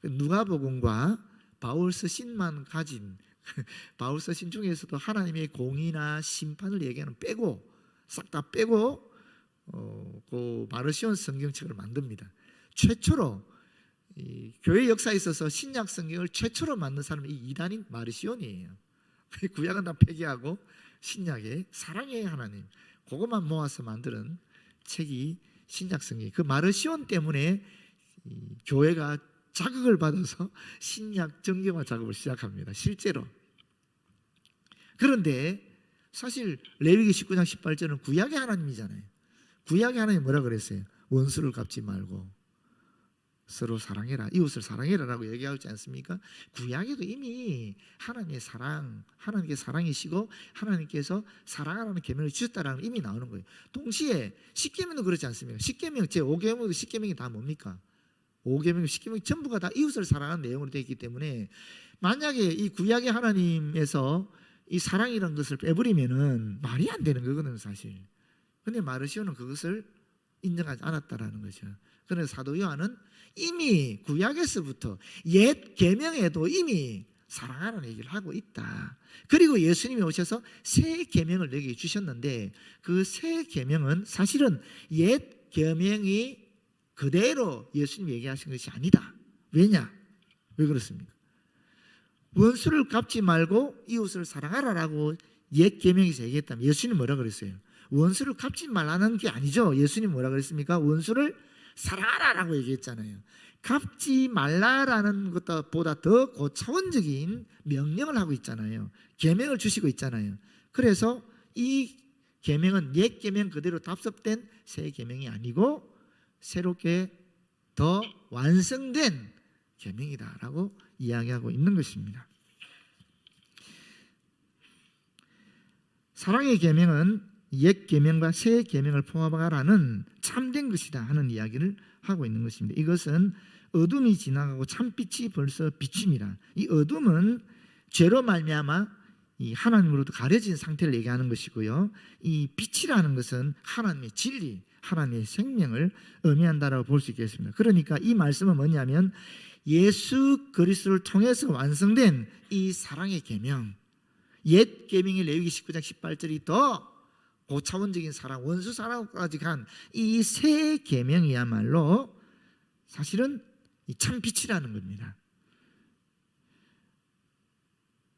누가복음과 바울서신만 가진, 바울서신 중에서도 하나님의 공의나 심판을 얘기하는 빼고, 싹 다 빼고 그 마르시온 성경책을 만듭니다. 최초로 이 교회 역사에 있어서 신약 성경을 최초로 만든 사람이 이 이단인 마르시온이에요. 구약은 다 폐기하고 신약의 사랑의 하나님, 그것만 모아서 만드는 책이 신약 성경. 그 마르시온 때문에 이 교회가 자극을 받아서 신약 정경화 작업을 시작합니다. 실제로. 그런데 사실 레위기 19장 18절은 구약의 하나님이잖아요. 구약의 하나님이 뭐라 그랬어요? 원수를 갚지 말고 서로 사랑해라, 이웃을 사랑해라라고 얘기하지 않습니까? 구약에도 이미 하나님의 사랑, 하나님께 사랑이시고 하나님께서 사랑하라는 계명을 주셨다라는 이미 나오는 거예요. 동시에 십계명도 그렇지 않습니까? 십계명, 제5계명도 십계명이 다 뭡니까? 5계명, 10계명 전부가 다 이웃을 사랑하는 내용으로 되어 있기 때문에 만약에 이 구약의 하나님에서 이 사랑이라는 것을 빼버리면은 말이 안 되는 거거든요, 사실. 근데 마르시오는 그것을 인정하지 않았다라는 거죠. 그래서 사도 요한은 이미 구약에서부터 옛 계명에도 이미 사랑하라는 얘기를 하고 있다. 그리고 예수님이 오셔서 새 계명을 내게 주셨는데 그 새 계명은 사실은 옛 계명이 그대로 예수님이 얘기하신 것이 아니다. 왜냐? 왜 그렇습니까? 원수를 갚지 말고 이웃을 사랑하라라고 옛 계명에서 얘기했다면 예수님 뭐라 그랬어요? 원수를 갚지 말라는 게 아니죠. 예수님 뭐라 그랬습니까? 원수를 사랑하라라고 얘기했잖아요. 갚지 말라라는 것보다 더 고차원적인 명령을 하고 있잖아요. 계명을 주시고 있잖아요. 그래서 이 계명은 옛 계명 그대로 답습된 새 계명이 아니고 새롭게 더 완성된 계명이다라고 이야기하고 있는 것입니다. 사랑의 계명은 옛 계명과 새 계명을 포함하라는 참된 것이다 하는 이야기를 하고 있는 것입니다. 이것은 어둠이 지나가고 참빛이 벌써 비칩니다. 이 어둠은 죄로 말미암아 이 하나님으로부터 가려진 상태를 얘기하는 것이고요. 이 빛이라는 것은 하나님의 진리, 하나님의 생명을 의미한다라고 볼 수 있겠습니다. 그러니까 이 말씀은 뭐냐면 예수 그리스도를 통해서 완성된 이 사랑의 계명, 옛 계명의 레위기 19장 18절이 더 고차원적인 사랑, 원수 사랑까지 간 이 새 계명이야말로 사실은 참 빛이라는 겁니다.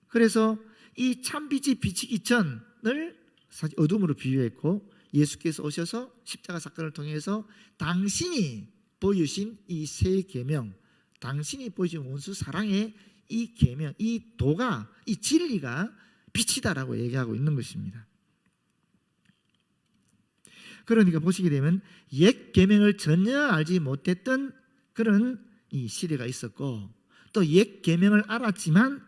그래서 이 참 빛이 비치기 전을 사실 어둠으로 비유했고, 예수께서 오셔서 십자가 사건을 통해서 당신이 보여주신 이 새 계명, 당신이 보여준 원수 사랑의 이 계명, 이 도가, 이 진리가 빛이다라고 얘기하고 있는 것입니다. 그러니까 보시게 되면 옛 계명을 전혀 알지 못했던 그런 이 시대가 있었고, 또 옛 계명을 알았지만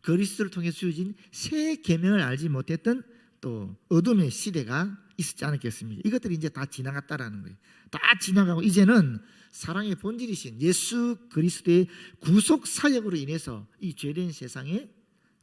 그리스도를 통해 주어진 새 계명을 알지 못했던 또 어둠의 시대가 있었지 않았겠습니까? 이것들이 이제 다 지나갔다라는 거예요. 다 지나가고 이제는 사랑의 본질이신 예수 그리스도의 구속 사역으로 인해서 이 죄된 세상에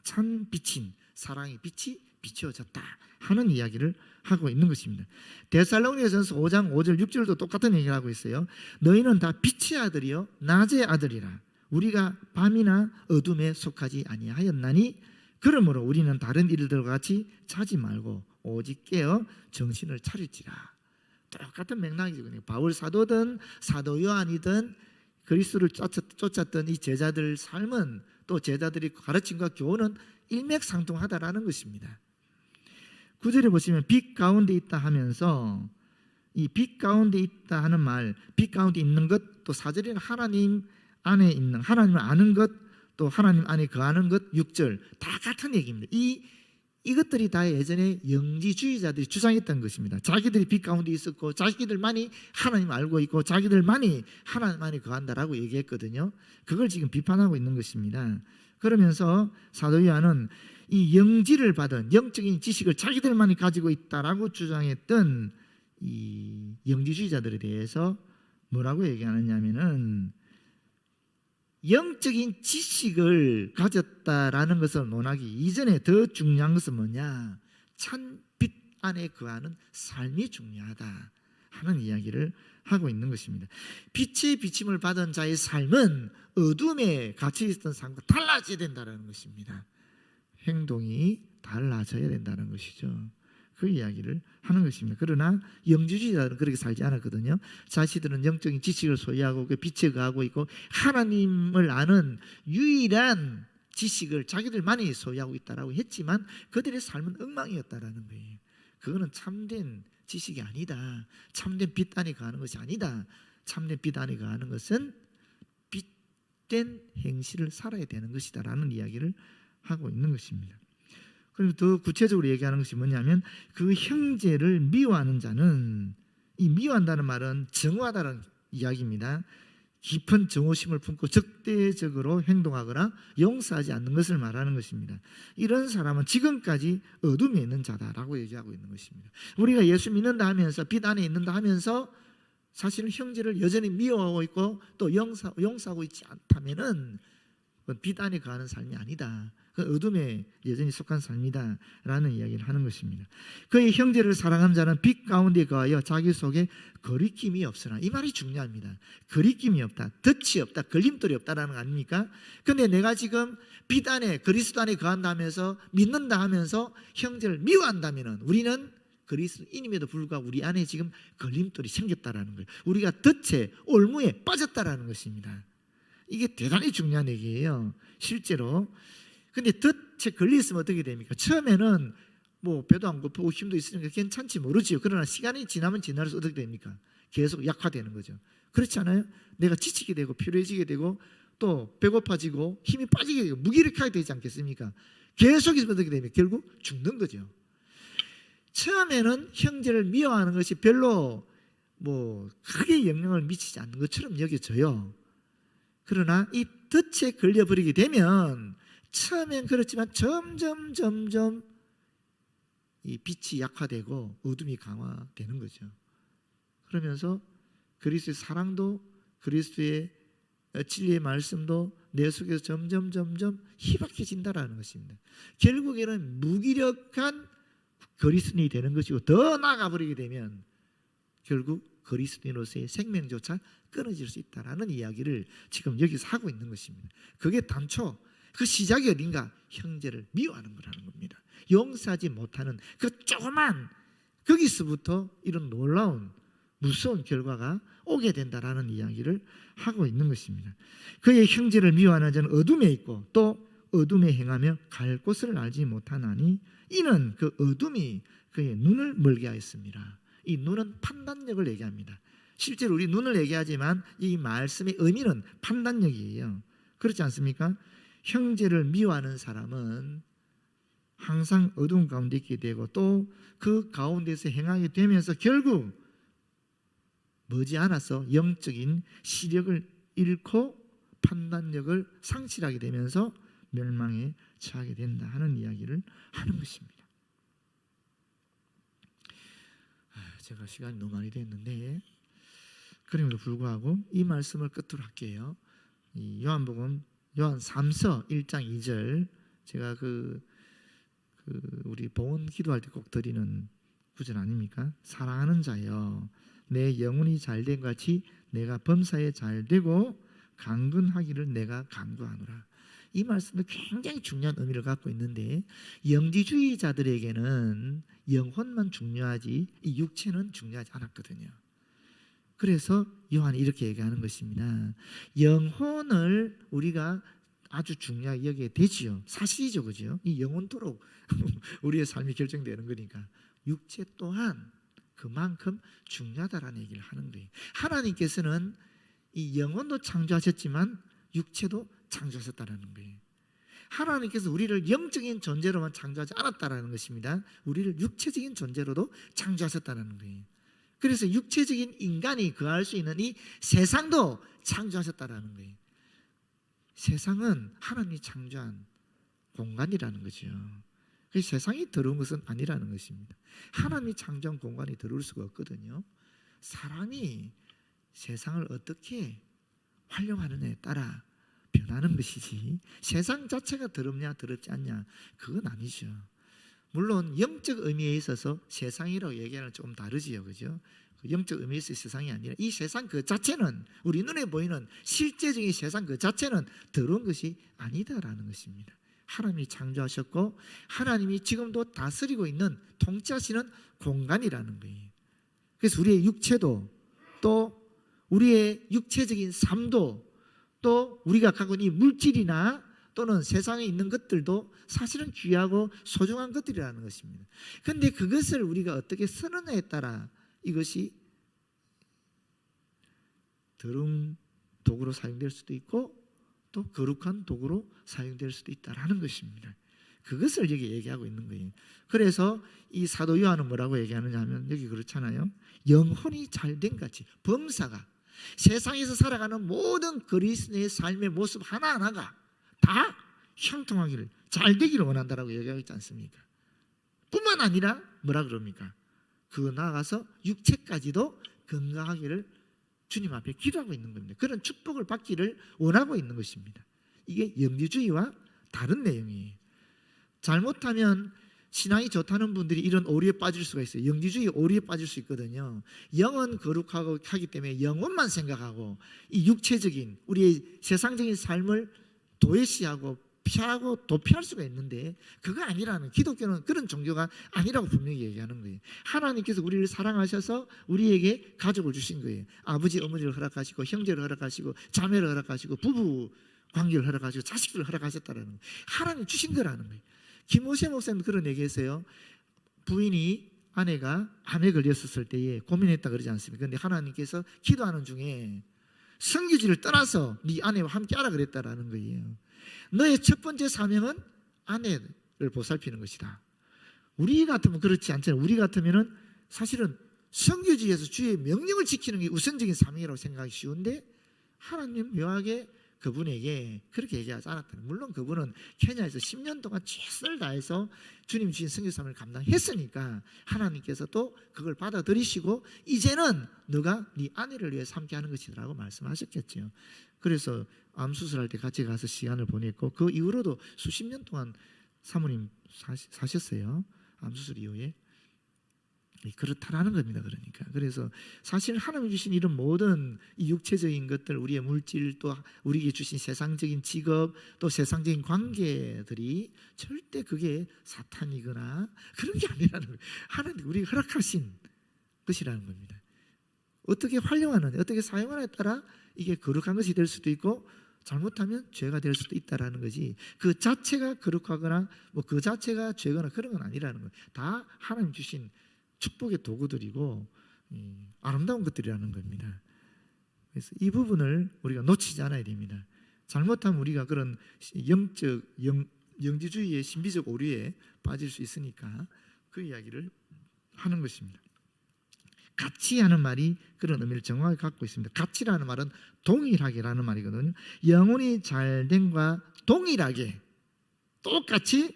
참 빛인 사랑의 빛이 비추어졌다 하는 이야기를 하고 있는 것입니다. 데살로니가전서 5장 5절 6절도 똑같은 얘기를 하고 있어요. 너희는 다 빛의 아들이요 낮의 아들이라. 우리가 밤이나 어둠에 속하지 아니하였나니 그러므로 우리는 다른 이들과 같이 자지 말고 오직 깨어 정신을 차릴지라. 똑같은 맥락이거든요. 바울 사도든 사도 요한이든 그리스도를 쫓았던 이 제자들 삶은, 또 제자들이 가르침과 교훈은 일맥상통하다라는 것입니다. 9절에 보시면 빛 가운데 있다 하면서 이 빛 가운데 있다 하는 말, 빛 가운데 있는 것, 또 4절에는 하나님 안에 있는, 하나님을 아는 것, 또 하나님 안에 거하는 것, 6절 다 같은 얘기입니다. 이것들이 다 예전에 영지주의자들이 주장했던 것입니다. 자기들이 빛 가운데 있었고 자기들만이 하나님 알고 있고 자기들만이 하나님 안에 거한다라고 얘기했거든요. 그걸 지금 비판하고 있는 것입니다. 그러면서 사도 요한은 이 영지를 받은 영적인 지식을 자기들만이 가지고 있다라고 주장했던 이 영지주의자들에 대해서 뭐라고 얘기하느냐면은, 영적인 지식을 가졌다라는 것을 논하기 이전에 더 중요한 것은 뭐냐? 참 빛 안에 거하는 삶이 중요하다 하는 이야기를 하고 있는 것입니다. 빛의 비침을 받은 자의 삶은 어둠에 갇혀 있던 삶과 달라져야 된다는 것입니다. 행동이 달라져야 된다는 것이죠. 그 이야기를 하는 것입니다. 그러나 영지주의자들은 그렇게 살지 않았거든요. 자신들은 영적인 지식을 소유하고 그 빛에 거하고 있고 하나님을 아는 유일한 지식을 자기들만이 소유하고 있다라고 했지만 그들의 삶은 엉망이었다라는 거예요. 그거는 참된 지식이 아니다. 참된 빛 안에 거하는 것이 아니다. 참된 빛 안에 거하는 것은 빛된 행실을 살아야 되는 것이다라는 이야기를 하고 있는 것입니다. 그리고 더 구체적으로 얘기하는 것이 뭐냐면, 그 형제를 미워하는 자는, 이 미워한다는 말은 정오하다는 이야기입니다. 깊은 정오심을 품고 적대적으로 행동하거나 용서하지 않는 것을 말하는 것입니다. 이런 사람은 지금까지 어둠에 있는 자다라고 얘기하고 있는 것입니다. 우리가 예수 믿는다 하면서, 빛 안에 있는다 하면서 사실은 형제를 여전히 미워하고 있고 또 용서하고 있지 않다면은 빛 안에 거하는 삶이 아니다. 그 어둠에 여전히 속한 삶이다 라는 이야기를 하는 것입니다. 그의 형제를 사랑하는 자는 빛 가운데 거하여 자기 속에 거리낌이 없으나, 이 말이 중요합니다. 거리낌이 없다, 덫이 없다, 걸림돌이 없다라는 거 아닙니까? 근데 내가 지금 빛 안에 그리스도 안에 거한다 하면서 믿는다 하면서 형제를 미워한다면 우리는 그리스도인임에도 불구하고 우리 안에 지금 걸림돌이 생겼다라는 거예요. 우리가 덫에 올무에 빠졌다라는 것입니다. 이게 대단히 중요한 얘기예요. 실제로. 근데 덫에 걸려있으면 어떻게 됩니까? 처음에는 뭐 배도 안 고프고 힘도 있으니까 괜찮지 모르지요. 그러나 시간이 지나면 지날수록 어떻게 됩니까? 계속 약화되는 거죠. 그렇지 않아요? 내가 지치게 되고 피로해지게 되고 또 배고파지고 힘이 빠지게 되고 무기력하게 되지 않겠습니까? 계속 있으면 어떻게 됩니까? 결국 죽는 거죠. 처음에는 형제를 미워하는 것이 별로 뭐 크게 영향을 미치지 않는 것처럼 여겨져요. 그러나 이 덫에 걸려버리게 되면 처음엔 그렇지만 점점 이 빛이 약화되고 어둠이 강화되는 거죠. 그러면서 그리스도의 사랑도 그리스도의 진리의 말씀도 내 속에서 점점 희박해진다라는 것입니다. 결국에는 무기력한 그리스도인이 되는 것이고, 더 나아가버리게 되면 결국 그리스도인으로서의 생명조차 끊어질 수 있다라는 이야기를 지금 여기서 하고 있는 것입니다. 그게 단초 그 시작이 어딘가? 형제를 미워하는 거라는 겁니다. 용서하지 못하는 그 조그만 거기서부터 이런 놀라운 무서운 결과가 오게 된다라는 이야기를 하고 있는 것입니다. 그의 형제를 미워하는 자는 어둠에 있고 또 어둠에 행하며 갈 곳을 알지 못하나니 이는 그 어둠이 그의 눈을 멀게 하였습니다. 이 눈은 판단력을 얘기합니다. 실제로 우리 눈을 얘기하지만 이 말씀의 의미는 판단력이에요. 그렇지 않습니까? 형제를 미워하는 사람은 항상 어두운 가운데 있게 되고 또 그 가운데서 행하게 되면서 결국 머지않아서 영적인 시력을 잃고 판단력을 상실하게 되면서 멸망에 처하게 된다 하는 이야기를 하는 것입니다. 제가 시간이 너무 많이 됐는데 그럼에도 불구하고 이 말씀을 끝으로 할게요. 이 요한복음 요한 3서 1장 2절 제가 우리 봉헌 기도할 때 꼭 드리는 구절 아닙니까? 사랑하는 자여 내 영혼이 잘된 같이 내가 범사에 잘되고 강건하기를 내가 간구하노라. 이 말씀도 굉장히 중요한 의미를 갖고 있는데 영지주의자들에게는 영혼만 중요하지 이 육체는 중요하지 않았거든요. 그래서 요한이 이렇게 얘기하는 것입니다. 영혼을 우리가 아주 중요하게 여기게 되지요. 사실이죠, 그죠? 이 영혼토록 우리의 삶이 결정되는 거니까 육체 또한 그만큼 중요하다라는 얘기를 하는 거예요. 하나님께서는 이 영혼도 창조하셨지만 육체도 창조하셨다라는 거예요. 하나님께서 우리를 영적인 존재로만 창조하지 않았다라는 것입니다. 우리를 육체적인 존재로도 창조하셨다는 거예요. 그래서 육체적인 인간이 거할 수 있는 이 세상도 창조하셨다라는 거예요. 세상은 하나님이 창조한 공간이라는 거죠. 그래서 세상이 더러운 것은 아니라는 것입니다. 하나님이 창조한 공간이 더러울 수가 없거든요. 사람이 세상을 어떻게 활용하느냐에 따라 변하는 것이지 세상 자체가 더럽냐 더럽지 않냐 그건 아니죠. 물론 영적 의미에 있어서 세상이라고 얘기하는 조금 다르지요, 그죠? 영적 의미에서 세상이 아니라 이 세상 그 자체는 우리 눈에 보이는 실제적인 세상 그 자체는 더러운 것이 아니다라는 것입니다. 하나님이 창조하셨고 하나님이 지금도 다스리고 있는 통치하시는 공간이라는 거예요. 그래서 우리의 육체도 또 우리의 육체적인 삶도 또 우리가 갖고 있는 이 물질이나 또는 세상에 있는 것들도 사실은 귀하고 소중한 것들이라는 것입니다. 그런데 그것을 우리가 어떻게 쓰느냐에 따라 이것이 더러운 도구로 사용될 수도 있고 또 거룩한 도구로 사용될 수도 있다라는 것입니다. 그것을 여기 얘기하고 있는 거예요. 그래서 이 사도 요한은 뭐라고 얘기하느냐 하면 여기 그렇잖아요. 영혼이 잘된 같이 범사가 세상에서 살아가는 모든 그리스도의 삶의 모습 하나하나가 다 형통하기를 잘 되기를 원한다라고 얘기하고 있지 않습니까? 뿐만 아니라 뭐라 그럽니까? 그 나아가서 육체까지도 건강하기를 주님 앞에 기도하고 있는 겁니다. 그런 축복을 받기를 원하고 있는 것입니다. 이게 영지주의와 다른 내용이에요. 잘못하면 신앙이 좋다는 분들이 이런 오류에 빠질 수가 있어요. 영지주의 오류에 빠질 수 있거든요. 영은 거룩하고 하기 때문에 영혼만 생각하고 이 육체적인 우리의 세상적인 삶을 도외시하고 피하고 도피할 수가 있는데 그거 아니라는, 기독교는 그런 종교가 아니라고 분명히 얘기하는 거예요. 하나님께서 우리를 사랑하셔서 우리에게 가족을 주신 거예요. 아버지 어머니를 허락하시고 형제를 허락하시고 자매를 허락하시고 부부 관계를 허락하시고 자식들을 허락하셨다는 거예요. 하나님 주신 거라는 거예요. 김호세 목사님도 그런 얘기했어요. 부인이 아내가 암에 걸렸었을 때에 고민했다 그러지 않습니까? 그런데 하나님께서 기도하는 중에 성교지를 떠나서 네 아내와 함께 하라 그랬다라는 거예요. 너의 첫 번째 사명은 아내를 보살피는 것이다. 우리 같으면 그렇지 않잖아요. 우리 같으면은 사실은 성교지에서 주의 명령을 지키는 게 우선적인 사명이라고 생각하기 쉬운데 하나님 묘하게 그분에게 그렇게 얘기하지 않았다. 물론 그분은 케냐에서 10년 동안 최선을 다해서 주님 주신 선교 사명을 감당했으니까 하나님께서 또 그걸 받아들이시고 이제는 너가 네 아내를 위해서 함께 하는 것이라고 말씀하셨겠죠. 그래서 암 수술할 때 같이 가서 시간을 보냈고 그 이후로도 수십 년 동안 사모님 사셨어요. 암 수술 이후에. 그렇다라는 겁니다. 그러니까 그래서 사실 하나님 주신 이런 모든 이 육체적인 것들, 우리의 물질, 또 우리에게 주신 세상적인 직업, 또 세상적인 관계들이 절대 그게 사탄이거나 그런 게 아니라는 거예요. 하나님 우리가 허락하신 것이라는 겁니다. 어떻게 활용하느냐, 어떻게 사용하느냐에 따라 이게 거룩한 것이 될 수도 있고 잘못하면 죄가 될 수도 있다라는 거지, 그 자체가 거룩하거나 뭐 그 자체가 죄거나 그런 건 아니라는 거예요. 다 하나님 주신 축복의 도구들이고 아름다운 것들이라는 겁니다. 그래서 이 부분을 우리가 놓치지 않아야 됩니다. 잘못하면 우리가 그런 영지주의의 신비적 오류에 빠질 수 있으니까 그 이야기를 하는 것입니다. 같이 하는 말이 그런 의미를 정확하게 갖고 있습니다. 같이라는 말은 동일하게라는 말이거든요. 영혼이 잘됨과 동일하게 똑같이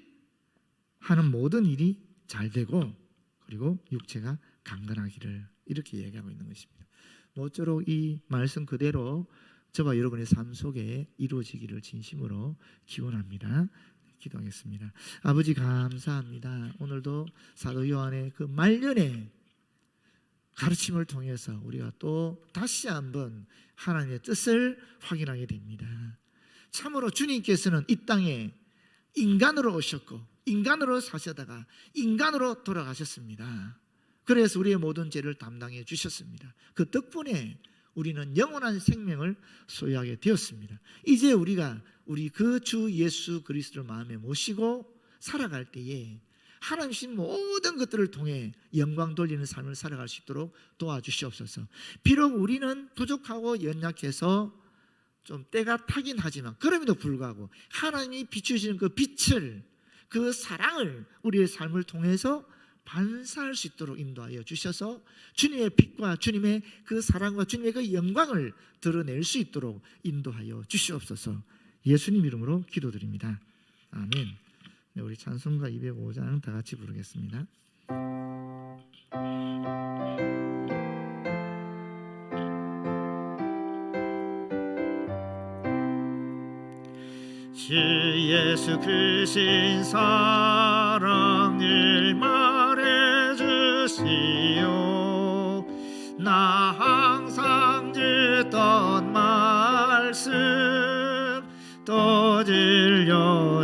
하는 모든 일이 잘 되고, 그리고 육체가 강건하기를, 이렇게 얘기하고 있는 것입니다. 모쪼록 이 말씀 그대로 저와 여러분의 삶 속에 이루어지기를 진심으로 기원합니다. 기도하겠습니다. 아버지 감사합니다. 오늘도 사도 요한의 그 말년의 가르침을 통해서 우리가 또 다시 한번 하나님의 뜻을 확인하게 됩니다. 참으로 주님께서는 이 땅에 인간으로 오셨고 인간으로 사시다가 인간으로 돌아가셨습니다. 그래서 우리의 모든 죄를 담당해 주셨습니다. 그 덕분에 우리는 영원한 생명을 소유하게 되었습니다. 이제 우리가 우리 그 주 예수 그리스도를 마음에 모시고 살아갈 때에 하나님 주신 모든 것들을 통해 영광 돌리는 삶을 살아갈 수 있도록 도와주시옵소서. 비록 우리는 부족하고 연약해서 좀 때가 타긴 하지만 그럼에도 불구하고 하나님이 비추시는 그 빛을, 그 사랑을 우리의 삶을 통해서 반사할 수 있도록 인도하여 주셔서 주님의 빛과 주님의 그 사랑과 주님의 그 영광을 드러낼 수 있도록 인도하여 주시옵소서. 예수님 이름으로 기도드립니다. 아멘. 네, 우리 찬송가 205장 다 같이 부르겠습니다. 주 예수 크신 사랑을 말해주시오. 나 항상 듣던 말씀 또 들려주시오.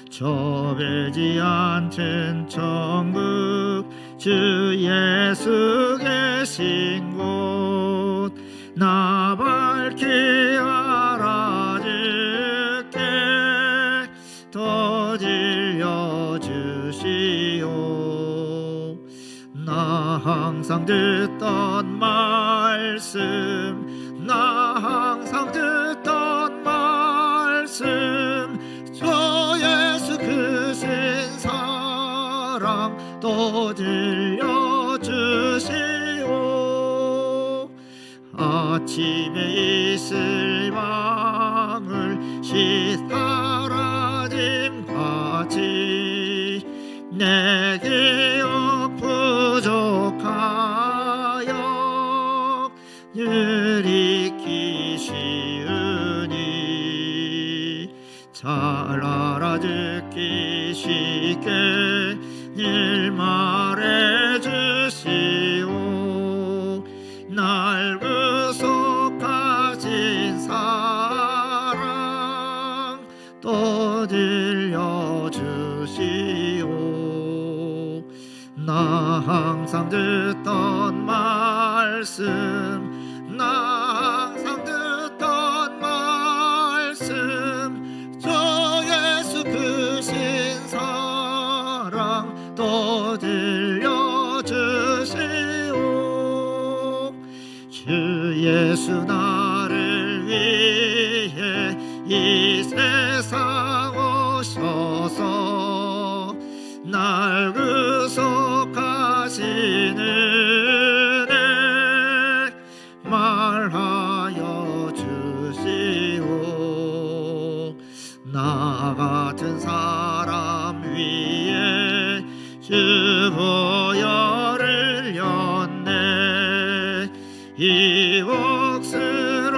좁지 않던 천국 주 예수 계신 곳 나 밝히 알아듣게 더 들려주시오. 나 항상 듣던 말씀, 나 항상 듣던 말씀, 주 예수 크신 사랑 또 들려주시오. 아침에 있을 방울 시사라짐같이 내 기억 부족하여 일으키시으니 잘 알아듣기 쉽게 일 말해주시오. 날 구속하신 사랑 또 들려주시오. 나 항상 듣던 말씀, 나 항상 듣던 말씀, 주 예수 크신 사랑 또 들려주시오. 주 예수 나를 위해 이 세상 오셔서 날 구속하신 은혜 말하여 주시오. 나 같은 사람 위에 주 보혈을 흘렸네. 이 복스러운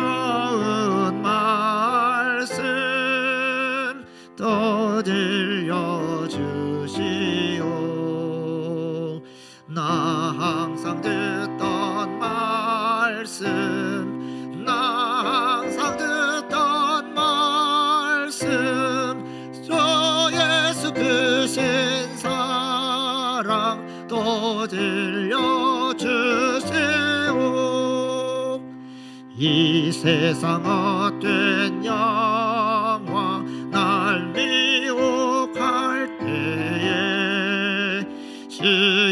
말씀 또 들려주시오. 나 항상 듣던 말씀, 나 항상 듣던 말씀, 저 예수 크신 사랑 또 들려주세요. 이 세상 헛된 영광 날 미혹할 때에 주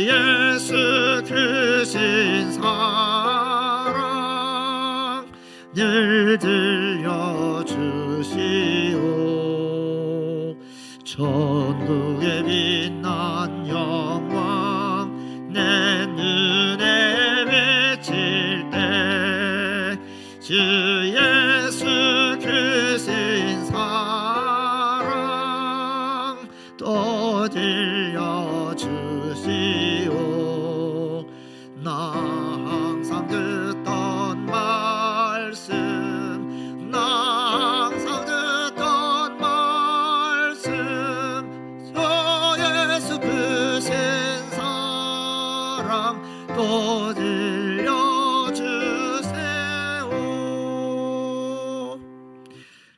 예수 크신 사랑 늘 들려주시오. 천국의 빛난 영광 내 눈에 비칠 때 주 예수 크신 사랑 또 들려주시오. 나 항상 듣던 말씀, 나 항상 듣던 말씀, 저 예수 크신 사랑 또 들려주세요.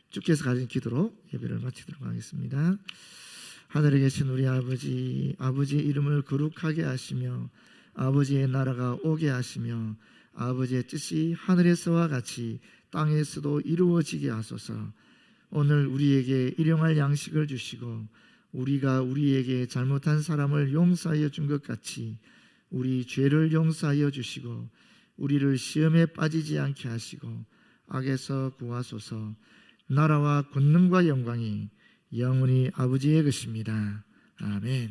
주께서 가진 기도로 예배를 마치도록 하겠습니다. 하늘에 계신 우리 아버지, 아버지의 이름을 거룩하게 하시며 아버지의 나라가 오게 하시며 아버지의 뜻이 하늘에서와 같이 땅에서도 이루어지게 하소서. 오늘 우리에게 일용할 양식을 주시고 우리가 우리에게 잘못한 사람을 용서하여 준 것 같이 우리 죄를 용서하여 주시고 우리를 시험에 빠지지 않게 하시고 악에서 구하소서. 나라와 권능과 영광이 영원히 아버지의 것입니다. 아멘.